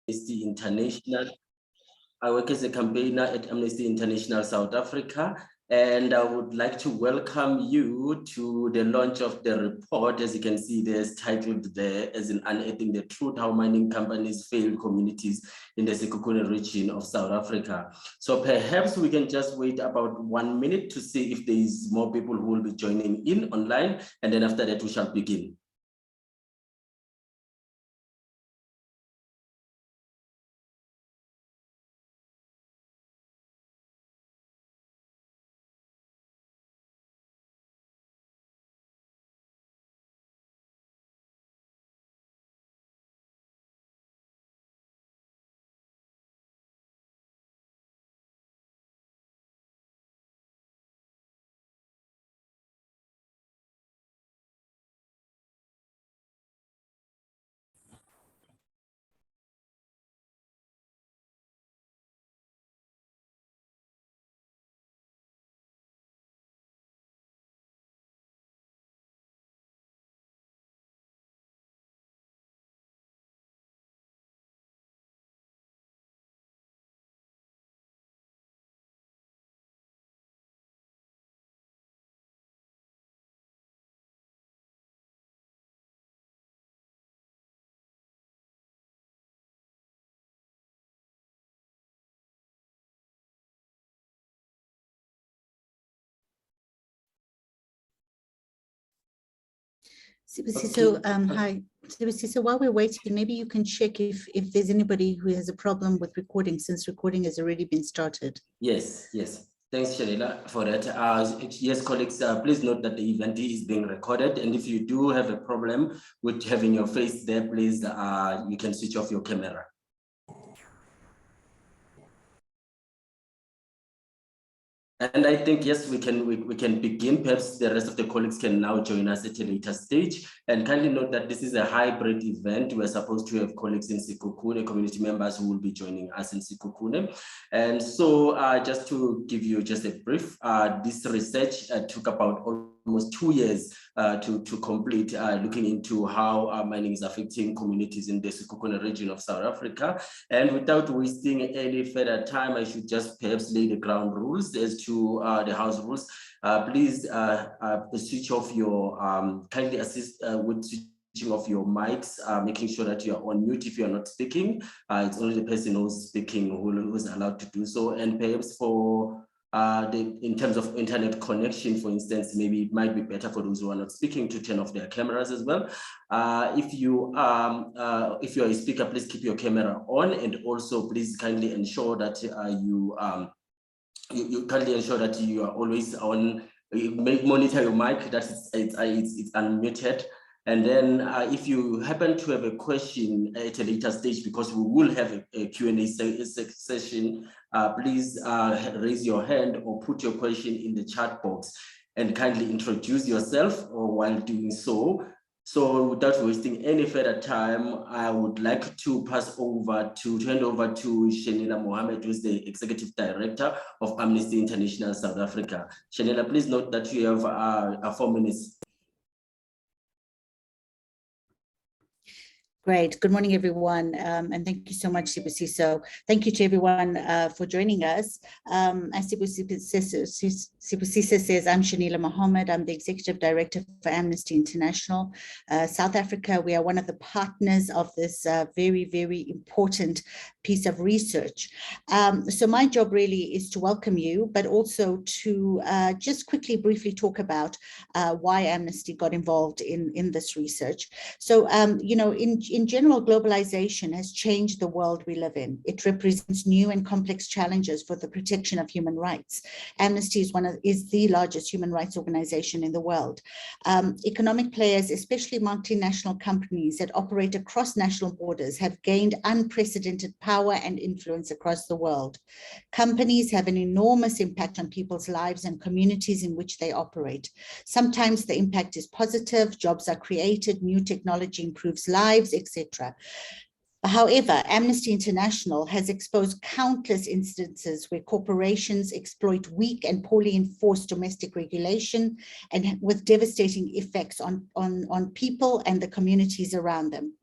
Amnesty International. I work as a campaigner at Amnesty International South Africa, and I would like to welcome you to the launch of the report. As you can see, there's titled there as in Unearthing the Truth, How Mining Companies Fail Communities in the Sekhukhune region of South Africa. So perhaps we can just wait about 1 minute to see if there is more people who will be joining in online, and then after that we shall begin. So, hi, so while we're waiting, maybe you can check if there's anybody who has a problem with recording, since recording has already been started. Yes. Thanks, Shanila, for that. Yes, colleagues, please note that the event is being recorded, and if you do have a problem with having your face there, please, you can switch off your camera. And I think, yes, we can begin. Perhaps the rest of the colleagues can now join us at a later stage. And kindly note that this is a hybrid event. We're supposed to have colleagues in Sekhukhune, community members who will be joining us in Sekhukhune. And so just to give you just a brief, this research took about almost 2 years to complete, looking into how mining is affecting communities in the Sekhukhune region of South Africa. And without wasting any further time, I should just perhaps lay the ground rules as to the house rules. Please switch off your, kindly assist with switching off your mics, making sure that you are on mute if you are not speaking. It's only the person who's speaking who is allowed to do so. And perhaps for in terms of internet connection, for instance, maybe it might be better for those who are not speaking to turn off their cameras as well. If you are a speaker, please keep your camera on, and also please kindly ensure that you kindly ensure that you are always on. Monitor your mic, that it's unmuted. And then if you happen to have a question at a later stage, because we will have a Q&A session, please raise your hand or put your question in the chat box and kindly introduce yourself while doing so. So without wasting any further time, I would like to hand over to Shanila Mohammed, who is the Executive Director of Amnesty International South Africa. Shanila, please note that you have 4 minutes. Great. Good morning, everyone. And thank you so much, Sibusiso. Thank you to everyone for joining us. As Sibusiso says, I'm Shanila Mohammed. I'm the Executive Director for Amnesty International South Africa. We are one of the partners of this very, very important piece of research. So my job really is to welcome you, but also to just quickly, briefly talk about why Amnesty got involved in this research. So, in general, globalization has changed the world we live in. It represents new and complex challenges for the protection of human rights. Amnesty is the largest human rights organization in the world. Economic players, especially multinational companies that operate across national borders, have gained unprecedented power and influence across the world. Companies have an enormous impact on people's lives and communities in which they operate. Sometimes the impact is positive, jobs are created, new technology improves lives, etc. However, Amnesty International has exposed countless instances where corporations exploit weak and poorly enforced domestic regulation, and with devastating effects on people and the communities around them.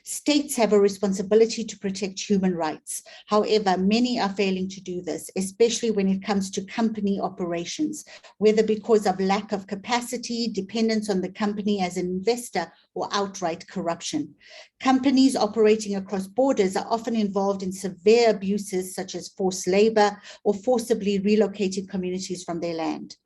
States have a responsibility to protect human rights. However, many are failing to do this, especially when it comes to company operations, whether because of lack of capacity, dependence on the company as an investor, or outright corruption. Companies operating across borders are often involved in severe abuses such as forced labor or forcibly relocating communities from their land.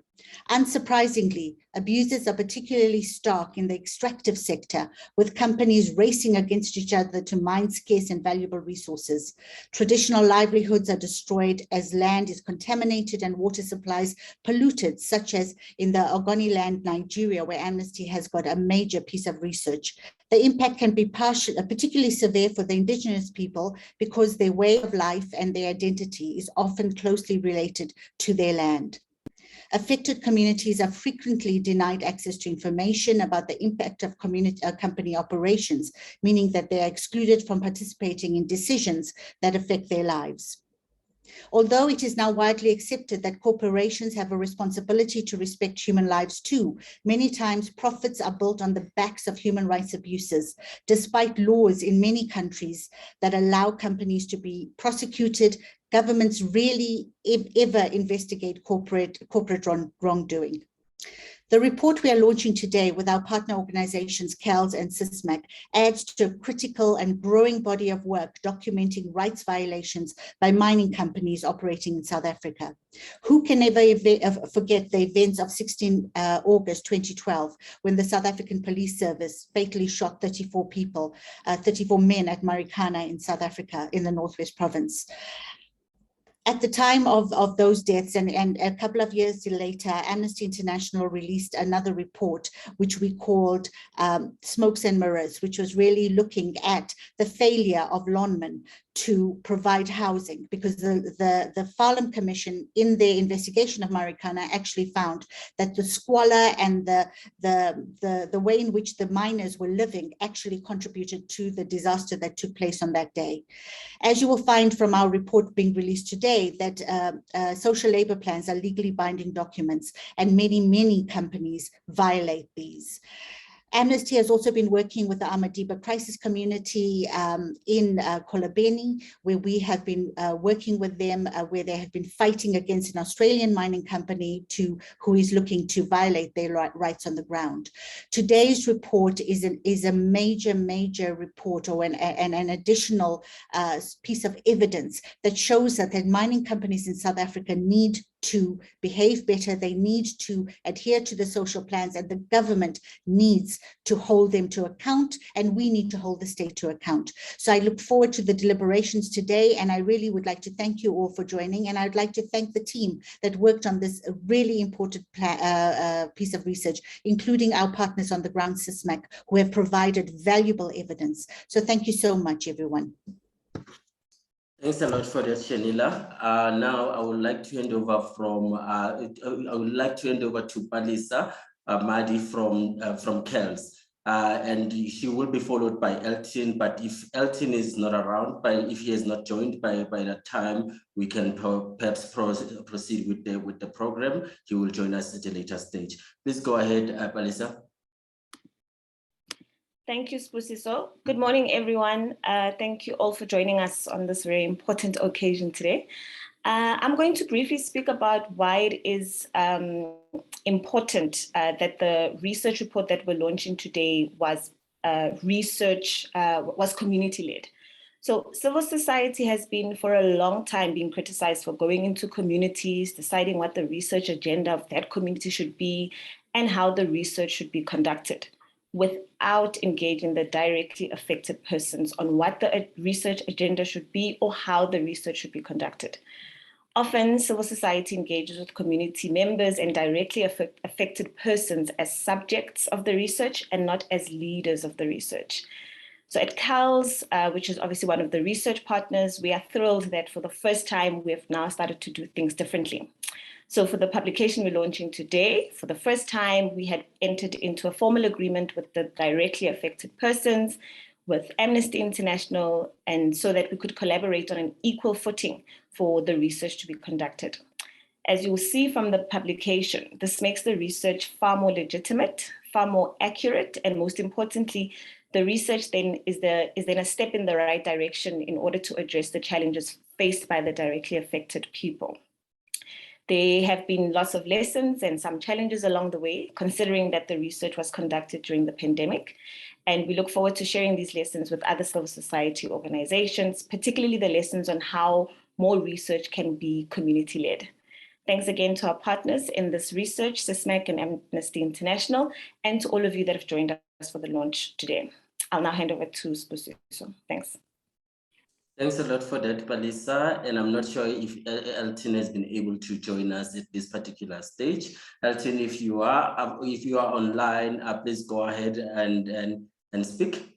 Unsurprisingly, abuses are particularly stark in the extractive sector, with companies racing against each other to mine scarce and valuable resources. Traditional livelihoods are destroyed as land is contaminated and water supplies polluted, such as in the Ogoniland, Nigeria, where Amnesty has got a major piece of research. The impact can be particularly severe for the indigenous people because their way of life and their identity is often closely related to their land. Affected communities are frequently denied access to information about the impact of company operations, meaning that they are excluded from participating in decisions that affect their lives. Although it is now widely accepted that corporations have a responsibility to respect human lives too, many times profits are built on the backs of human rights abuses, despite laws in many countries that allow companies to be prosecuted. Governments rarely ever investigate corporate wrongdoing. The report we are launching today with our partner organizations, CALS and SISMAC, adds to a critical and growing body of work documenting rights violations by mining companies operating in South Africa. Who can ever forget the events of 16 August 2012, when the South African Police Service fatally shot 34 men at Marikana in South Africa, in the Northwest Province. At the time of those deaths, and a couple of years later, Amnesty International released another report, which we called Smokes and Mirrors, which was really looking at the failure of Lonmin to provide housing, because the Farlam Commission, in their investigation of Marikana, actually found that the squalor and the way in which the miners were living actually contributed to the disaster that took place on that day. As you will find from our report being released today, that social labor plans are legally binding documents, and many companies violate these. Amnesty has also been working with the Amadiba crisis community in Kolobeni, where we have been working with them, where they have been fighting against an Australian mining company who is looking to violate their rights on the ground. Today's report is a major report, or an additional piece of evidence that shows that mining companies in South Africa need to behave better. They need to adhere to the social plans, and the government needs to hold them to account, and we need to hold the state to account. So I look forward to the deliberations today, and I really would like to thank you all for joining, and I'd like to thank the team that worked on this really important piece of research, including our partners on the ground, SISMAC, who have provided valuable evidence. So thank you so much, everyone. Thanks a lot for that, Shanila. Now I would like to hand over to Palisa Madi from CALS. And she will be followed by Elton, but if Elton is not around, if he has not joined by that time, we can perhaps proceed with the program. He will join us at a later stage. Please go ahead, Palisa. Thank you, Spusiso. Good morning, everyone. Thank you all for joining us on this very important occasion today. I'm going to briefly speak about why it is important that the research report that we're launching today was community-led. So civil society has been for a long time being criticized for going into communities, deciding what the research agenda of that community should be, and how the research should be conducted, without engaging the directly affected persons on what the research agenda should be or how the research should be conducted. Often, civil society engages with community members and directly affected persons as subjects of the research and not as leaders of the research. So at CALS, which is obviously one of the research partners, we are thrilled that for the first time, we have now started to do things differently. So for the publication we're launching today, for the first time, we had entered into a formal agreement with the directly affected persons, with Amnesty International, and so that we could collaborate on an equal footing for the research to be conducted. As you will see from the publication, this makes the research far more legitimate, far more accurate, and most importantly, The research then is then a step in the right direction in order to address the challenges faced by the directly affected people. There have been lots of lessons and some challenges along the way, considering that the research was conducted during the pandemic. And we look forward to sharing these lessons with other civil society organizations, particularly the lessons on how more research can be community-led. Thanks again to our partners in this research, SISMAC and Amnesty International, and to all of you that have joined us for the launch today. I'll now hand over to Sibusiso. Thanks. Thanks a lot for that, Palisa. And I'm not sure if Elton has been able to join us at this particular stage. Elton, if you are online, please go ahead and speak.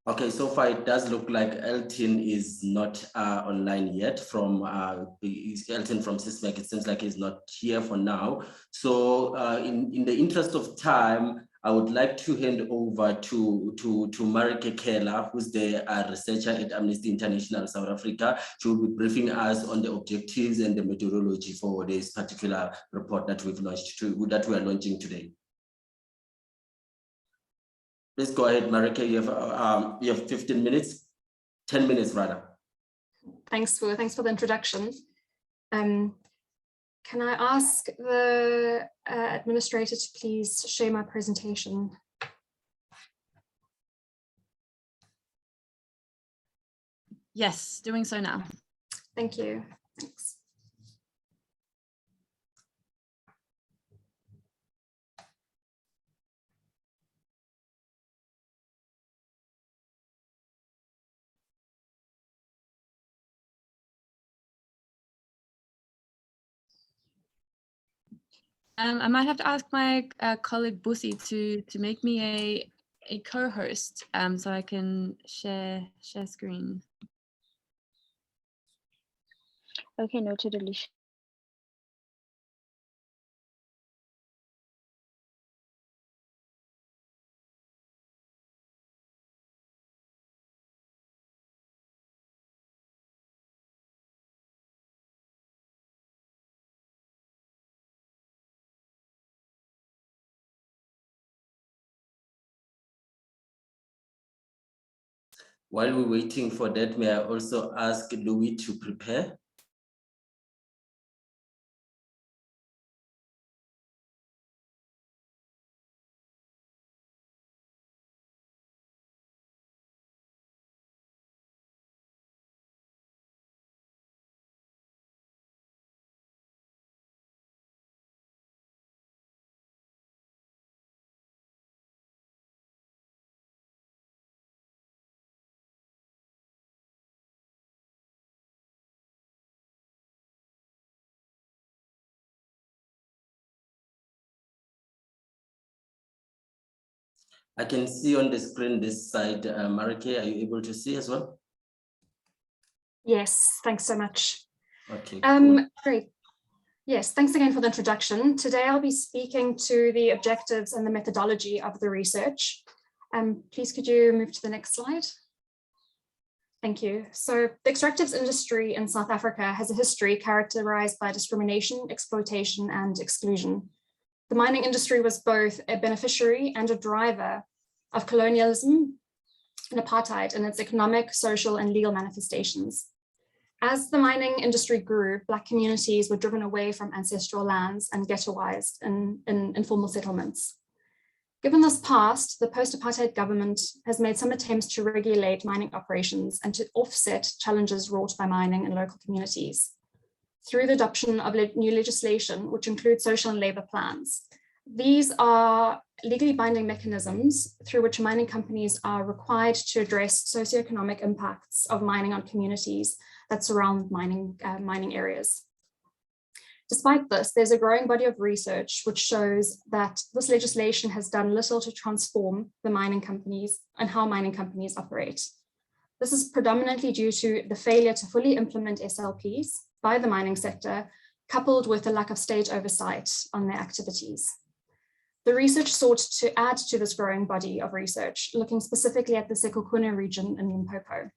Okay, so far it does look like Elton is not online yet. From Elton from SISMAC, it seems like he's not here for now. So in the interest of time, I would like to hand over to Marike Kela, who's the researcher at Amnesty International South Africa. She will be briefing us on the objectives and the methodology for this particular report that we've launched, that we are launching today. Please go ahead, Marike. You have 15 minutes, 10 minutes rather. Thanks for the introduction. Can I ask the administrator to please share my presentation? Yes, doing so now. Thank you. Thanks. I might have to ask my colleague Busi to make me a co-host so I can share screen. Okay, noted, Alicia. While we're waiting for that, may I also ask Louis to prepare? I can see on the screen this side. Marike, are you able to see as well? Yes, thanks so much. Okay, cool. Great. Yes, thanks again for the introduction. Today I'll be speaking to the objectives and the methodology of the research. Please could you move to the next slide? Thank you. So the extractives industry in South Africa has a history characterized by discrimination, exploitation, and exclusion. The mining industry was both a beneficiary and a driver of colonialism and apartheid in its economic, social, and legal manifestations. As the mining industry grew, Black communities were driven away from ancestral lands and ghettoized in informal settlements. Given this past, the post-apartheid government has made some attempts to regulate mining operations and to offset challenges wrought by mining in local communities through the adoption of new legislation, which includes social and labor plans. These are legally binding mechanisms through which mining companies are required to address socioeconomic impacts of mining on communities that surround mining areas. Despite this, there's a growing body of research which shows that this legislation has done little to transform the mining companies and how mining companies operate. This is predominantly due to the failure to fully implement SLPs by the mining sector, coupled with a lack of state oversight on their activities. The research sought to add to this growing body of research, looking specifically at the Sekhukhune region in Limpopo.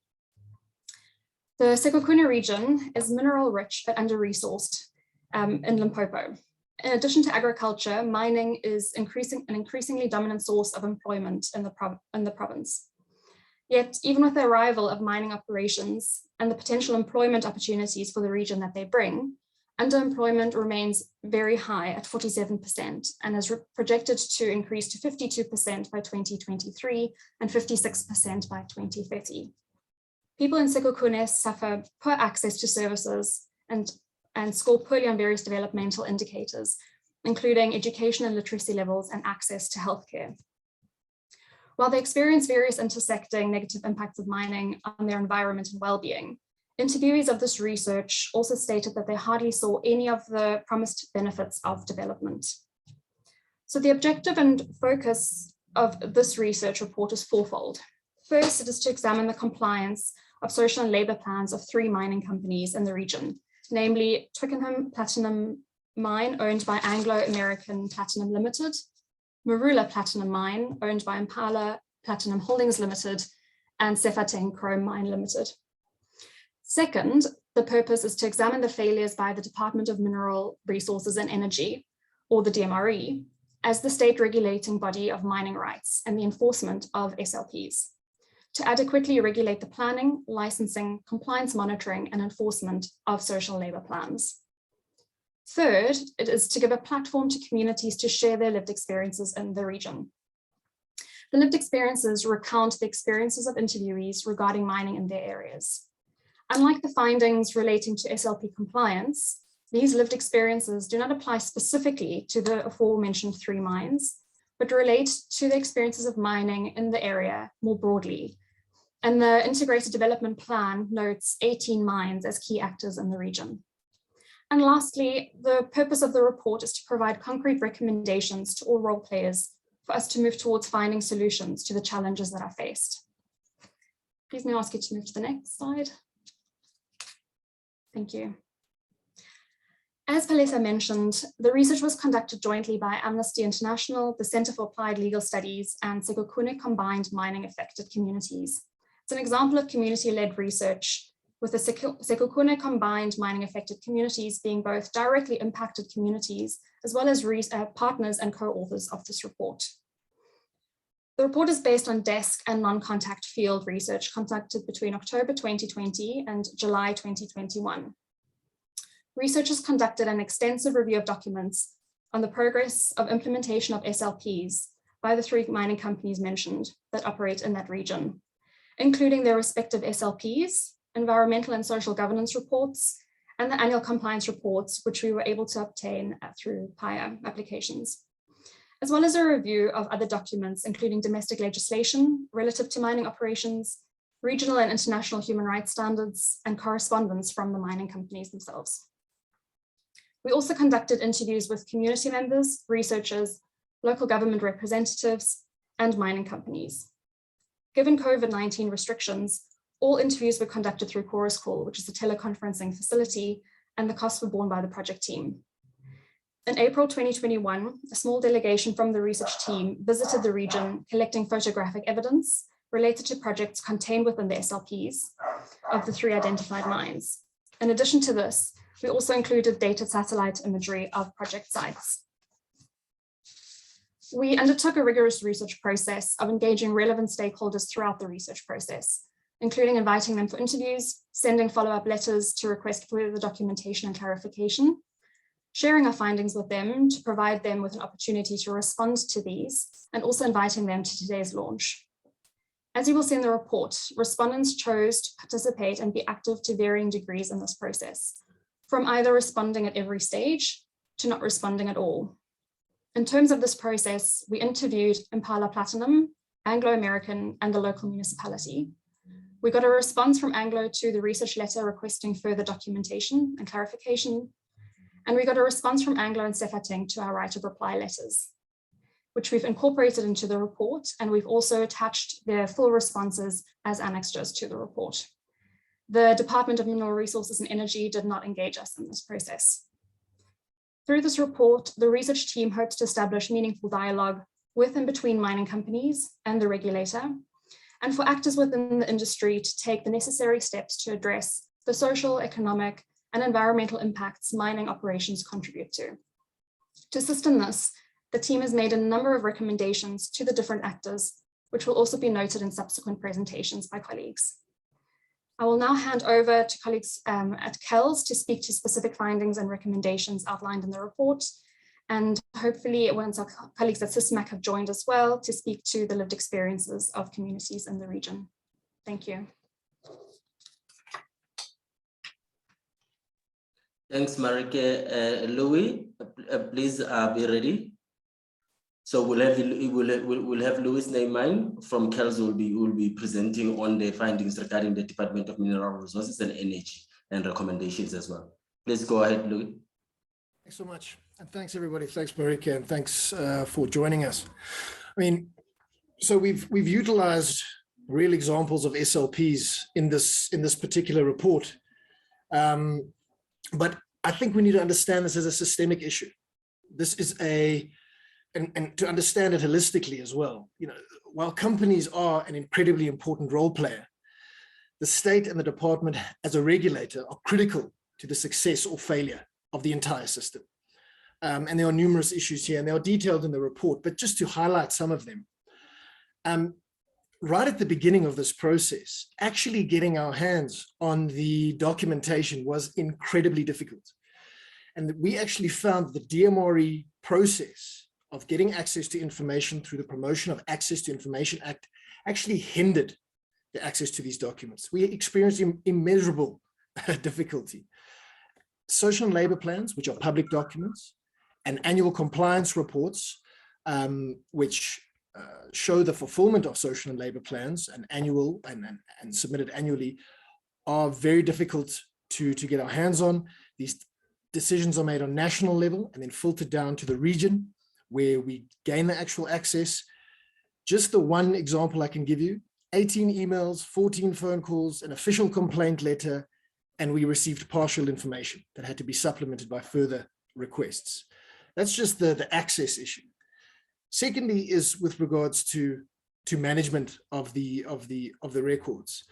The Sekhukhune region is mineral rich but under-resourced. in Limpopo. In addition to agriculture, mining is an increasingly dominant source of employment in the province. Yet, even with the arrival of mining operations and the potential employment opportunities for the region that they bring, underemployment remains very high at 47% and is projected to increase to 52% by 2023 and 56% by 2030. People in Sekhukhune suffer poor access to services and score poorly on various developmental indicators, including education and literacy levels and access to healthcare. While they experience various intersecting negative impacts of mining on their environment and well-being, interviewees of this research also stated that they hardly saw any of the promised benefits of development. So the objective and focus of this research report is fourfold. First, it is to examine the compliance of social and labor plans of 3 mining companies in the region, namely Twickenham Platinum Mine, owned by Anglo-American Platinum Limited, Marula Platinum Mine, owned by Impala Platinum Holdings Limited, and Sekhukhune Chrome Mine Limited. Second, the purpose is to examine the failures by the Department of Mineral Resources and Energy, or the DMRE, as the state regulating body of mining rights and the enforcement of SLPs, to adequately regulate the planning, licensing, compliance monitoring, and enforcement of social labor plans. Third, it is to give a platform to communities to share their lived experiences in the region. The lived experiences recount the experiences of interviewees regarding mining in their areas. Unlike the findings relating to SLP compliance, these lived experiences do not apply specifically to the aforementioned 3 mines, but relate to the experiences of mining in the area more broadly. And the Integrated Development Plan notes 18 mines as key actors in the region. And lastly, the purpose of the report is to provide concrete recommendations to all role players for us to move towards finding solutions to the challenges that are faced. Please may I ask you to move to the next slide. Thank you. As Palesa mentioned, the research was conducted jointly by Amnesty International, the Center for Applied Legal Studies, and Sekhukhune Combined Mining Affected Communities. It's an example of community-led research, with the Sekhukhune Combined Mining Affected Communities being both directly impacted communities, as well as partners and co-authors of this report. The report is based on desk and non-contact field research conducted between October 2020 and July 2021. Researchers conducted an extensive review of documents on the progress of implementation of SLPs by the 3 mining companies mentioned that operate in that region, including their respective SLPs, environmental and social governance reports, and the annual compliance reports, which we were able to obtain through PIA applications, as well as a review of other documents, including domestic legislation relative to mining operations, regional and international human rights standards, and correspondence from the mining companies themselves. We also conducted interviews with community members, researchers, local government representatives, and mining companies. Given COVID-19 restrictions, all interviews were conducted through Chorus Call, which is a teleconferencing facility, and the costs were borne by the project team. In April 2021, a small delegation from the research team visited the region, collecting photographic evidence related to projects contained within the SLPs of the 3 identified mines. In addition to this, we also included dated satellite imagery of project sites. We undertook a rigorous research process of engaging relevant stakeholders throughout the research process, including inviting them for interviews, sending follow-up letters to request further documentation and clarification, sharing our findings with them to provide them with an opportunity to respond to these, and also inviting them to today's launch. As you will see in the report, respondents chose to participate and be active to varying degrees in this process, from either responding at every stage to not responding at all. In terms of this process, we interviewed Impala Platinum, Anglo-American, and the local municipality. We got a response from Anglo to the research letter requesting further documentation and clarification. And we got a response from Anglo and Sekhukhune to our right of reply letters, which we've incorporated into the report. And we've also attached their full responses as annexures to the report. The Department of Mineral Resources and Energy did not engage us in this process. Through this report, the research team hopes to establish meaningful dialogue with and between mining companies and the regulator, and for actors within the industry to take the necessary steps to address the social, economic, and environmental impacts mining operations contribute to. To assist in this, the team has made a number of recommendations to the different actors, which will also be noted in subsequent presentations by colleagues. I will now hand over to colleagues at KELS to speak to specific findings and recommendations outlined in the report. And hopefully once our colleagues at SysMac have joined as well to speak to the lived experiences of communities in the region. Thank you. Thanks, Marike. Louis, please be ready. So we'll have Louis Neyman from KELS will be presenting on the findings regarding the Department of Mineral Resources and Energy and recommendations as well. Please go ahead, Louis. Thanks so much. And thanks everybody. Thanks, Marika, and thanks for joining us. I mean, so we've utilized real examples of SLPs in this particular report. But I think we need to understand this as a systemic issue. This is and to understand it holistically as well. You know, while companies are an incredibly important role player, the state and the department as a regulator are critical to the success or failure of the entire system. And there are numerous issues here, and they are detailed in the report, but just to highlight some of them. Right at the beginning of this process, actually getting our hands on the documentation was incredibly difficult. And we actually found the DMRE process of getting access to information through the Promotion of Access to Information Act actually hindered the access to these documents. We experienced immeasurable difficulty. Social and labor plans, which are public documents, and annual compliance reports, which show the fulfillment of social and labor plans and annual and submitted annually, are very difficult to get our hands on. These decisions are made on national level and then filtered down to the region where we gain the actual access. Just the one example I can give you, 18 emails, 14 phone calls, an official complaint letter, and we received partial information that had to be supplemented by further requests. That's just the access issue. Secondly is with regards to management of the records.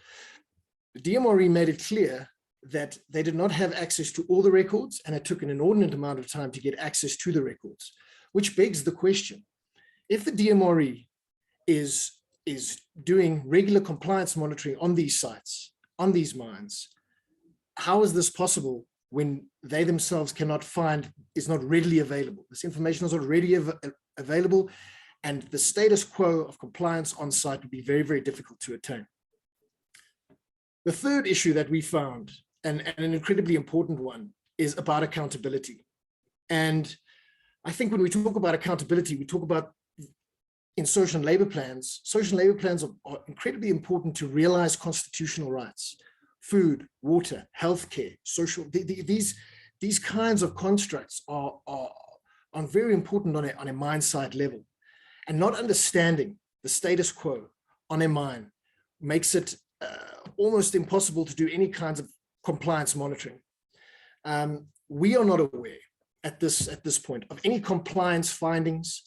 The DMRE made it clear that they did not have access to all the records, and it took an inordinate amount of time to get access to the records, which begs the question, if the DMRE is doing regular compliance monitoring on these sites, on these mines, how is this possible when they themselves cannot find, is not readily available? This information is already available, and the status quo of compliance on site would be very, very difficult to attain. The third issue that we found, and an incredibly important one, is about accountability. And I think when we talk about accountability, we talk about in social and labor plans. Social and labor plans are incredibly important to realize constitutional rights. Food, water, healthcare, social, these kinds of constructs are very important on a mine site level. And not understanding the status quo on a mine makes it almost impossible to do any kinds of compliance monitoring. We are not aware at this point of any compliance findings,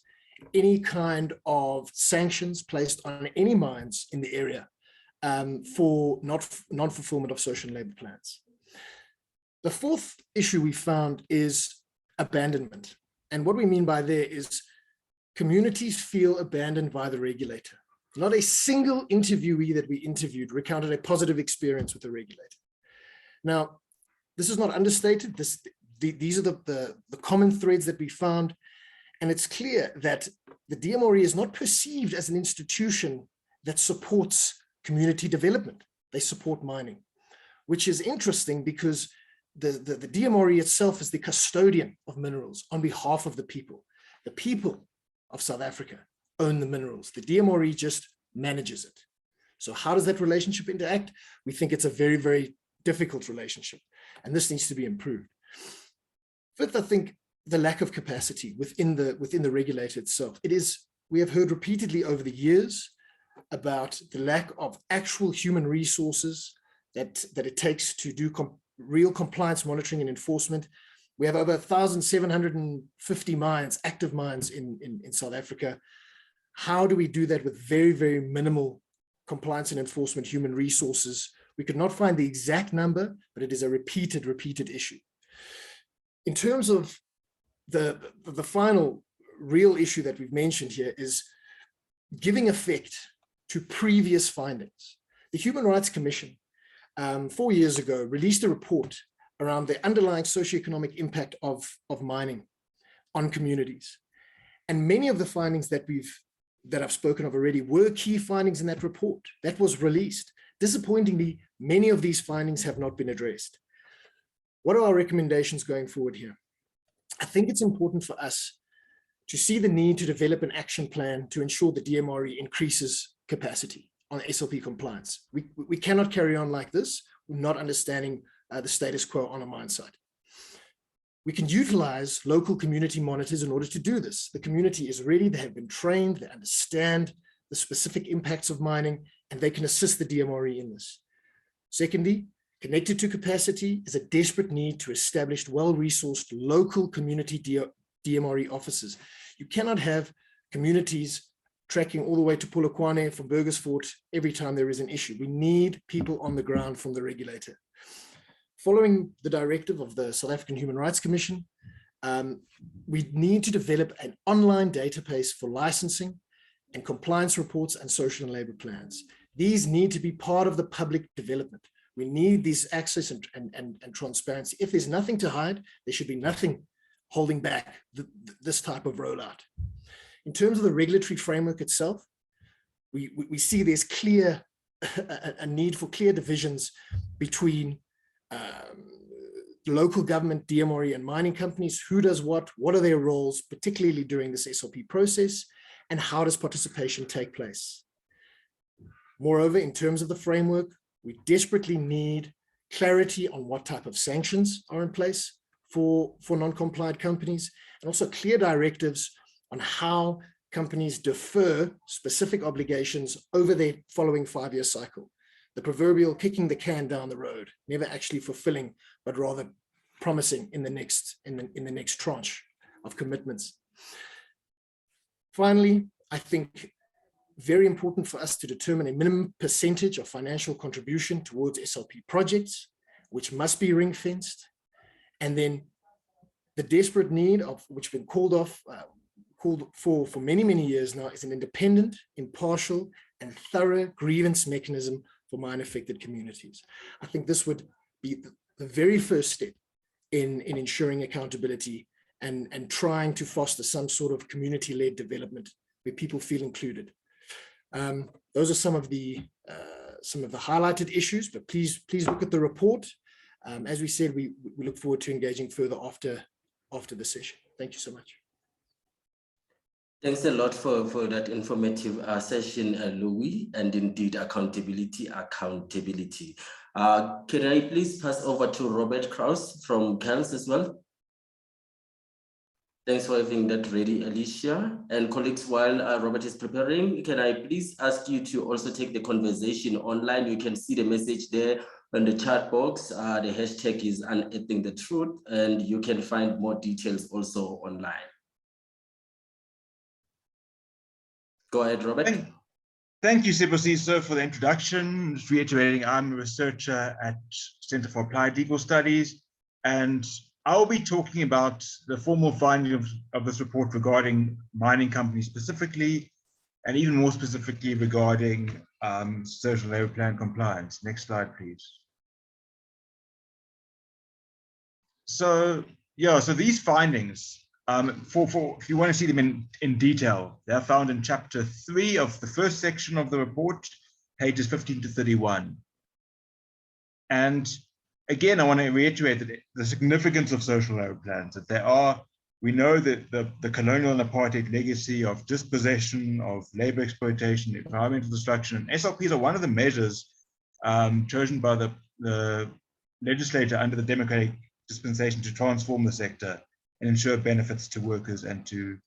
any kind of sanctions placed on any mines in the area for non-fulfillment of social and labor plans. The fourth issue we found is abandonment. And what we mean by there is communities feel abandoned by the regulator. Not a single interviewee that we interviewed recounted a positive experience with the regulator. Now, this is not understated. These are the common threads that we found. And it's clear that the DMRE is not perceived as an institution that supports community development. They support mining, which is interesting because the DMRE itself is the custodian of minerals on behalf of the people. The people of South Africa own the minerals. The DMRE just manages it. So how does that relationship interact? We think it's a very, very difficult relationship, and this needs to be improved. Fifth, I think the lack of capacity within the regulator itself. We have heard repeatedly over the years about the lack of actual human resources that it takes to do real compliance monitoring and enforcement. We have over 1,750 mines, active mines in South Africa. How do we do that with very, very minimal compliance and enforcement human resources? We could not find the exact number, but it is a repeated issue. In terms of the final real issue that we've mentioned here is giving effect to previous findings. The Human Rights Commission 4 years ago released a report around the underlying socioeconomic impact of mining on communities. And many of the findings that I've spoken of already were key findings in that report that was released. Disappointingly, many of these findings have not been addressed. What are our recommendations going forward here? I think it's important for us to see the need to develop an action plan to ensure the DMRE increases capacity on SLP compliance. We cannot carry on like this, not understanding the status quo on a mine site. We can utilize local community monitors in order to do this. The community is ready, they have been trained, they understand the specific impacts of mining, and they can assist the DMRE in this. Secondly, connected to capacity is a desperate need to establish well-resourced local community DMRE offices. You cannot have communities tracking all the way to Polokwane from Burgersfort every time there is an issue. We need people on the ground from the regulator. Following the directive of the South African Human Rights Commission, we need to develop an online database for licensing and compliance reports and social and labor plans. These need to be part of the public development. We need this access and transparency. If there's nothing to hide, there should be nothing holding back this type of rollout. In terms of the regulatory framework itself, we see there's a need for clear divisions between local government, DMRE, and mining companies. Who does what are their roles, particularly during this SLP process, and how does participation take place? Moreover, in terms of the framework, we desperately need clarity on what type of sanctions are in place for non-compliant companies, and also clear directives on how companies defer specific obligations over their following 5-year cycle. The proverbial kicking the can down the road, never actually fulfilling, but rather promising in the next tranche of commitments. Finally, I think very important for us to determine a minimum percentage of financial contribution towards SLP projects, which must be ring-fenced. And then the desperate need of which has been called for many years now is an independent, impartial, and thorough grievance mechanism for mine-affected communities. I think this would be the very first step in ensuring accountability and trying to foster some sort of community-led development where people feel included. Those are some of the highlighted issues, but please look at the report. As we said, we look forward to engaging further after the session. Thank you so much. Thanks a lot for that informative session, Louis, and indeed accountability. Can I please pass over to Robert Krause from CALS as well? Thanks for having that ready, Alicia. And colleagues, while Robert is preparing, can I please ask you to also take the conversation online? You can see the message there on the chat box. The hashtag is Unearthing the Truth, and you can find more details also online. Go ahead, Robert. Thank you, Sibusiso, for the introduction. Just reiterating, I'm a researcher at Center for Applied Legal Studies, and I'll be talking about the formal finding of this report regarding mining companies specifically, and even more specifically regarding social labor plan compliance. Next slide, please. So these findings, if you want to see them in detail, they're found in chapter 3 of the first section of the report, pages 15 to 31. And again, I want to reiterate that the significance of social labor plans, that we know that the colonial and apartheid legacy of dispossession, of labor exploitation, environmental destruction, and SLPs are one of the measures chosen by the legislator under the democratic dispensation to transform the sector and ensure benefits to workers and to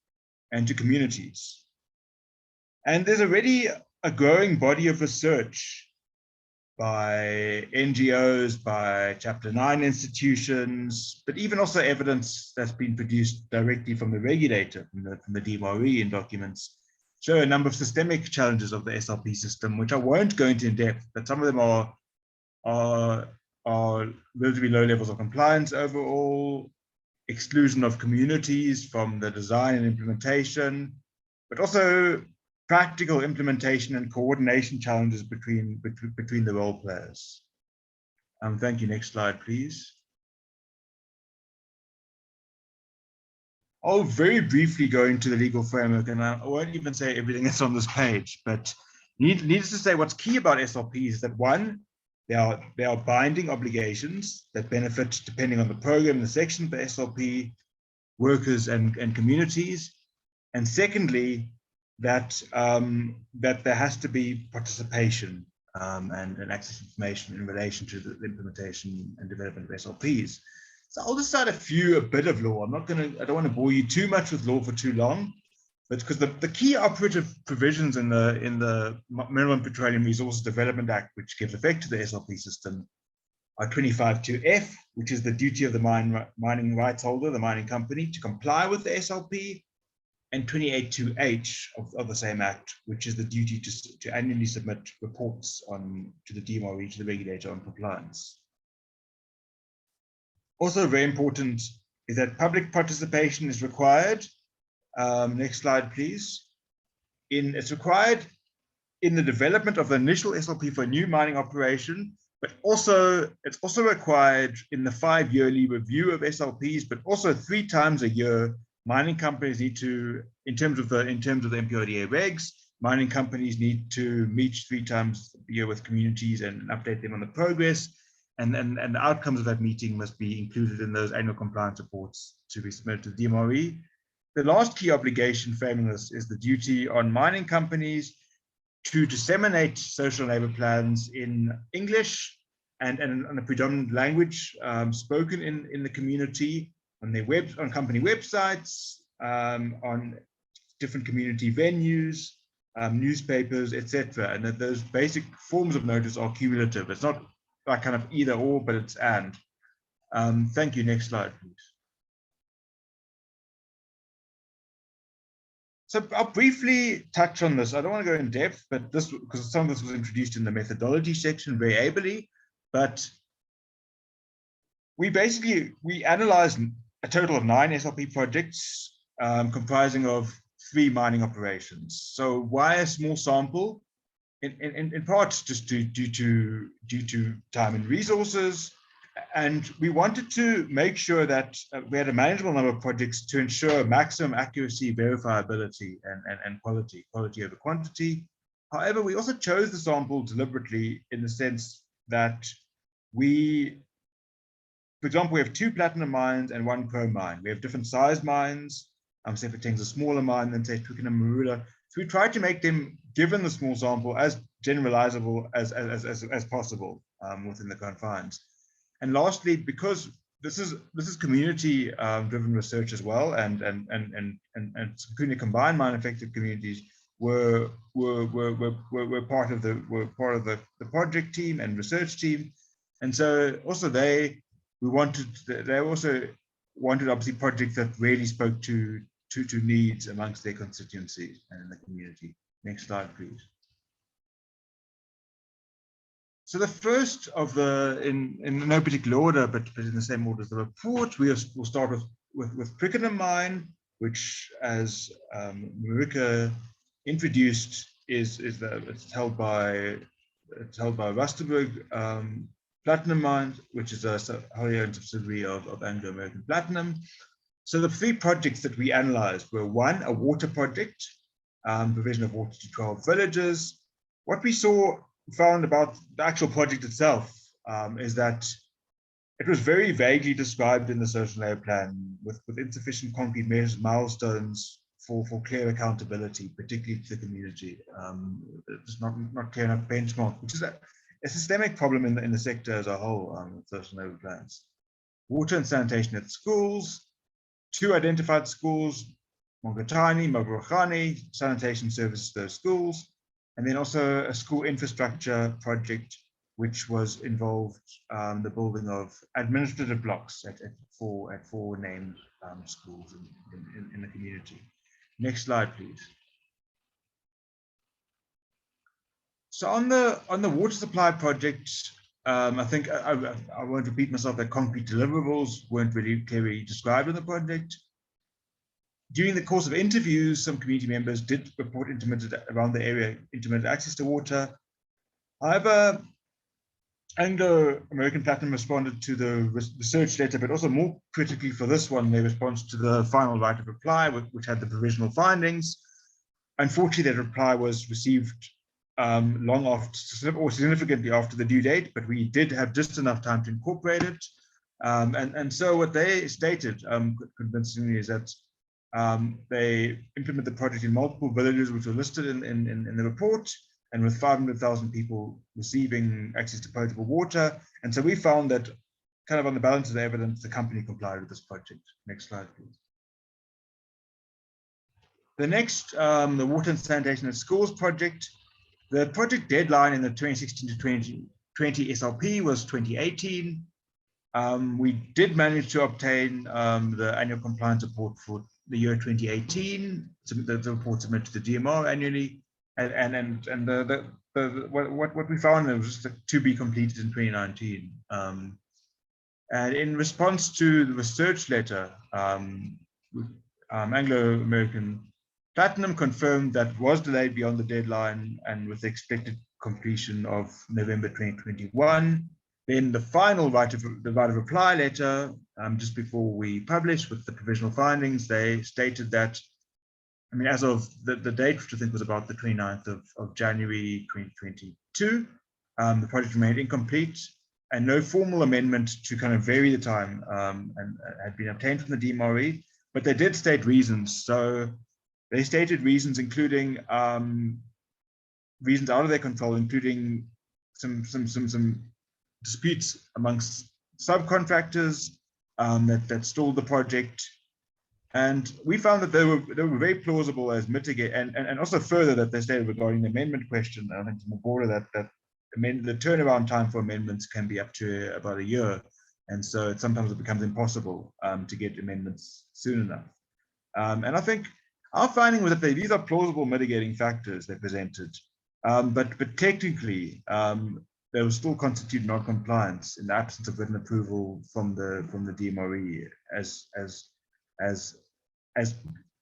communities. And there's already a growing body of research by NGOs, by Chapter 9 institutions, but even also evidence that's been produced directly from the regulator, from the DMRE in documents, show a number of systemic challenges of the SLP system, which I won't go into in depth, but some of them are are relatively low levels of compliance overall, exclusion of communities from the design and implementation, but also practical implementation and coordination challenges between the role players. Thank you. Next slide, please. I'll very briefly go into the legal framework, and I won't even say everything that's on this page, but needless to say, what's key about SLPs is that one, they are binding obligations that benefit, depending on the program, the section of the SLP, workers and communities. And secondly, that there has to be participation and access to information in relation to the implementation and development of SLPs. So I'll just start a bit of law. I don't want to bore you too much with law for too long, but because the key operative provisions in the Mineral and Petroleum Resources Development Act, which gives effect to the SLP system, are 25(2)(f), which is the duty of the mining rights holder, the mining company, to comply with the SLP, and 28(2)(h) of the same act, which is the duty to annually submit reports to the DMRE, to the regulator, on compliance. Also very important is that public participation is required. Next slide, please. It's required in the development of the initial SLP for a new mining operation, but it's also required in the 5-yearly review of SLPs, but also 3 times a year. Mining companies need to, in terms of the MPRDA regs, mining companies need to meet 3 times a year with communities and update them on the progress. And the outcomes of that meeting must be included in those annual compliance reports to be submitted to the DMRE. The last key obligation framing this is the duty on mining companies to disseminate social labor plans in English and on a predominant language spoken in the community, on company websites, on different community venues, newspapers, etc. And that those basic forms of notice are cumulative. It's not like kind of either or, but it's and. Thank you. Next slide, please. So I'll briefly touch on this. I don't want to go in depth, but this, because some of this was introduced in the methodology section very ably, but we analyzed a total of 9 SLP projects comprising of 3 mining operations. So why a small sample? In part just due to time and resources, and we wanted to make sure that we had a manageable number of projects to ensure maximum accuracy, verifiability, and quality over quantity. However, we also chose the sample deliberately in the sense that for example, we have 2 platinum mines and 1 chrome mine. We have different sized mines. Sekhukhune is a smaller mine than, say, Sekhukhune and Marula. So we tried to make them, given the small sample, as generalizable as possible within the confines. And lastly, because this is community driven research as well, and Sekhukhune combined mine affected communities were part of the project team and research team, and so also they also wanted obviously projects that really spoke to needs amongst their constituencies and in the community. Next slide, please. So the first of in no particular order, but in the same order as the report, we'll start with Crickenham Mine, which, as Marika introduced, it's held by Rustenburg Platinum Mine, which is a wholly owned subsidiary of Anglo American Platinum. So the 3 projects that we analyzed were 1, a water project, provision of water to 12 villages. What we found about the actual project itself is that it was very vaguely described in the social labor plan with insufficient concrete measures, milestones for clear accountability, particularly to the community. It's not clear enough benchmark, which is a systemic problem in the sector as a whole with social labor plans. Water and sanitation at schools, 2 identified schools, Mongatani, Maburukhani, sanitation services to those schools, and then also a school infrastructure project, which was involved the building of administrative blocks at 4 named schools in the community. Next slide, please. So on the water supply project, I think I won't repeat myself that concrete deliverables weren't really clearly described in the project. During the course of interviews, some community members did report around the area intermittent access to water. However, Anglo-American Platinum responded to the research letter, but also more critically for this one, their response to the final right of reply, which had the provisional findings. Unfortunately, that reply was received long after, or significantly after the due date, but we did have just enough time to incorporate it. And so what they stated convincingly is that they implement the project in multiple villages which were listed in the report, and with 500,000 people receiving access to potable water. And so we found that kind of on the balance of the evidence, the company complied with this project. Next slide, please. The next, the Water and Sanitation at Schools project. The project deadline in the 2016 to 2020 SRP was 2018. We did manage to obtain the annual compliance report for the year 2018, the report submitted to the DMR annually, and what we found was just to be completed in 2019. And in response to the research letter, Anglo-American Platinum confirmed that was delayed beyond the deadline and with the expected completion of November 2021. Then the final right of reply letter, just before we published with the provisional findings, they stated that, I mean, as of the date, which I think was about the 29th of January 2022, the project remained incomplete and no formal amendment to kind of vary the time and had been obtained from the DMRE, but they did state reasons. So they stated reasons including reasons out of their control, including some disputes amongst subcontractors that stalled the project. And we found that they were very plausible as mitigate, and also further that they stated regarding the amendment question. I think it's more broader that the turnaround time for amendments can be up to about a year, and so sometimes it becomes impossible to get amendments soon enough. And I think our finding was that these are plausible mitigating factors they presented, but technically they will still constitute non-compliance in the absence of written approval from the DMRE as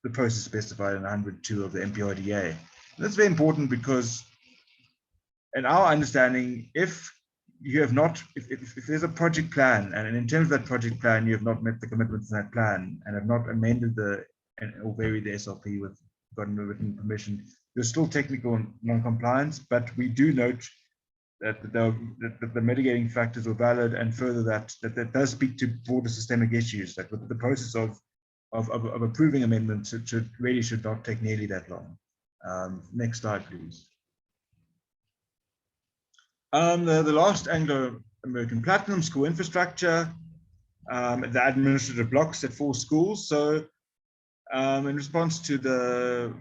the process specified in 102 of the MPRDA. And that's very important because, in our understanding, if you have not, if there's a project plan, and in terms of that project plan, you have not met the commitments in that plan and have not amended or varied the SLP with gotten written permission, there's still technical non-compliance, but we do note that the mitigating factors were valid, and further that does speak to broader systemic issues, that with the process of approving amendments, it should not take nearly that long. Next slide, please. The last Anglo-American Platinum school infrastructure, the administrative blocks at 4 schools. So in response to the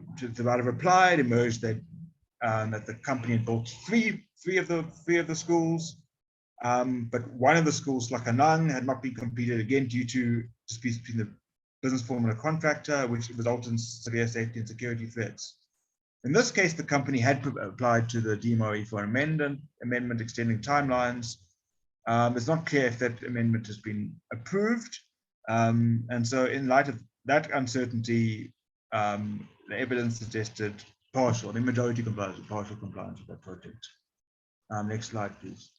right of reply, it emerged that the company had built three of the schools, but one of the schools, Lakanang, had not been completed, again due to disputes between the business firm and a contractor, which resulted in severe safety and security threats. In this case, the company had applied to the DMRE for an amendment extending timelines. It's not clear if that amendment has been approved. And so in light of that uncertainty, the evidence suggested partial, the majority compliance, partial compliance with that project. Next slide, please.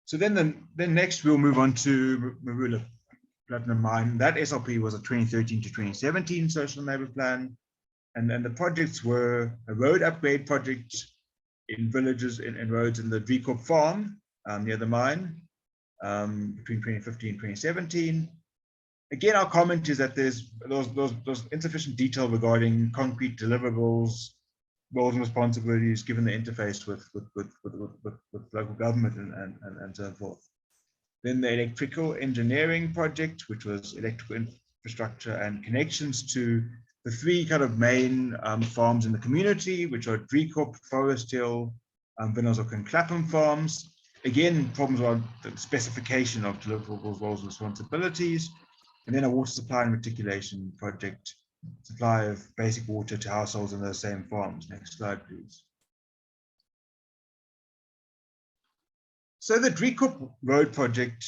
So then next we'll move on to Marula Platinum Mine. That SLP was a 2013 to 2017 social labor plan. And then the projects were a road upgrade project in villages and roads in the Driekorp farm near the mine between 2015 and 2017. Again, our comment is that there's insufficient detail regarding concrete deliverables, roles and responsibilities given the interface with local government and so forth. Then the electrical engineering project, which was electrical infrastructure and connections to the 3 kind of main farms in the community, which are Driekorp, Forest Hill, Vinazok and Clapham farms. Again, problems around the specification of deliverables, roles and responsibilities. And then a water supply and reticulation project, supply of basic water to households in those same farms. Next slide, please. So the Driekoop Road project,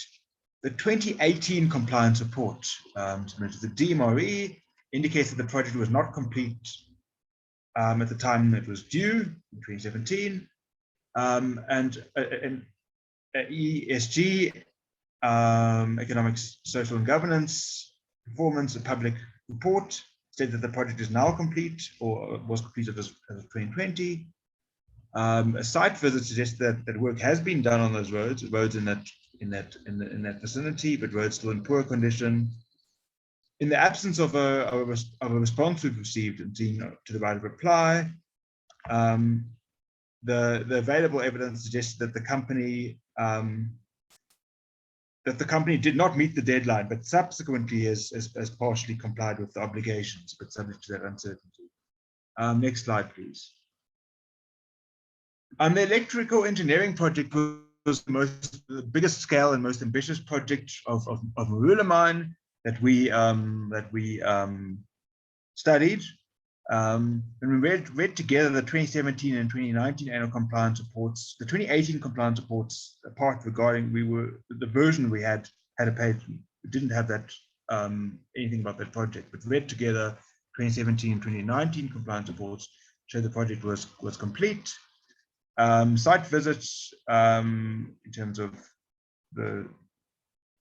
the 2018 compliance report submitted to the DMRE indicates that the project was not complete at the time it was due in 2017, and ESG, economics, social and governance, performance, a public report said that the project is now complete or was completed as of 2020. A site visit suggests that work has been done on those roads in that vicinity, but roads still in poor condition. In the absence of a response we've received and seen to the right of reply, the available evidence suggests that the company did not meet the deadline, but subsequently has partially complied with the obligations, but subject to that uncertainty. Next slide, please. The electrical engineering project was the biggest scale and most ambitious project of Marula Mine that we studied. And we read together the 2017 and 2019 annual compliance reports. The 2018 compliance reports, apart regarding the version we had a page, we didn't have that anything about that project, but read together 2017 and 2019 compliance reports show the project was complete. Site visits in terms of the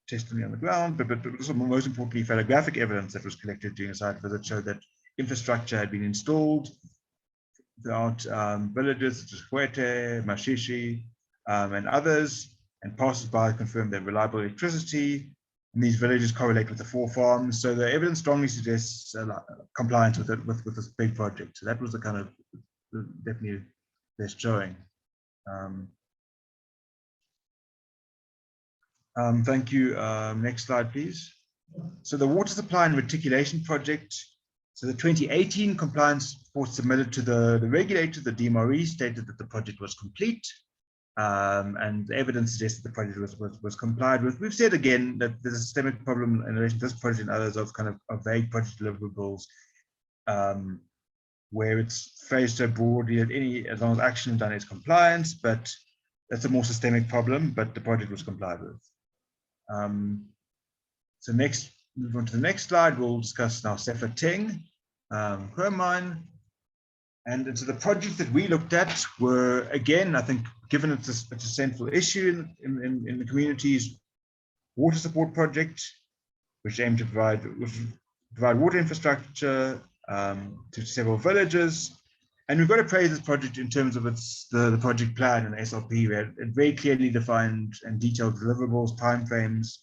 testimony on the ground, but also most importantly, photographic evidence that was collected during a site visit showed that infrastructure had been installed throughout villages such as Huete, Mashishi, and others, and passers-by confirmed that reliable electricity in these villages correlate with the 4 farms. So the evidence strongly suggests compliance with this big project. So that was the kind of definitely best showing. Thank you. Next slide, please. So the water supply and reticulation project. So the 2018 compliance report submitted to the regulator, the DMRE, stated that the project was complete, and the evidence suggests that the project was complied with. We've said again that there's a systemic problem in relation to this project and others of kind of vague project deliverables, where it's phrased so broadly that as long as action is done, it's compliance, but that's a more systemic problem, but the project was complied with. So next, move on to the next slide, we'll discuss now Sekhukhune chrome mine. And so the projects that we looked at were, again, I think, given it's a central issue in the community's water support project, which aimed to provide water infrastructure to several villages. And we've got to praise this project in terms of the project plan and SLP, where it very clearly defined and detailed deliverables, timeframes,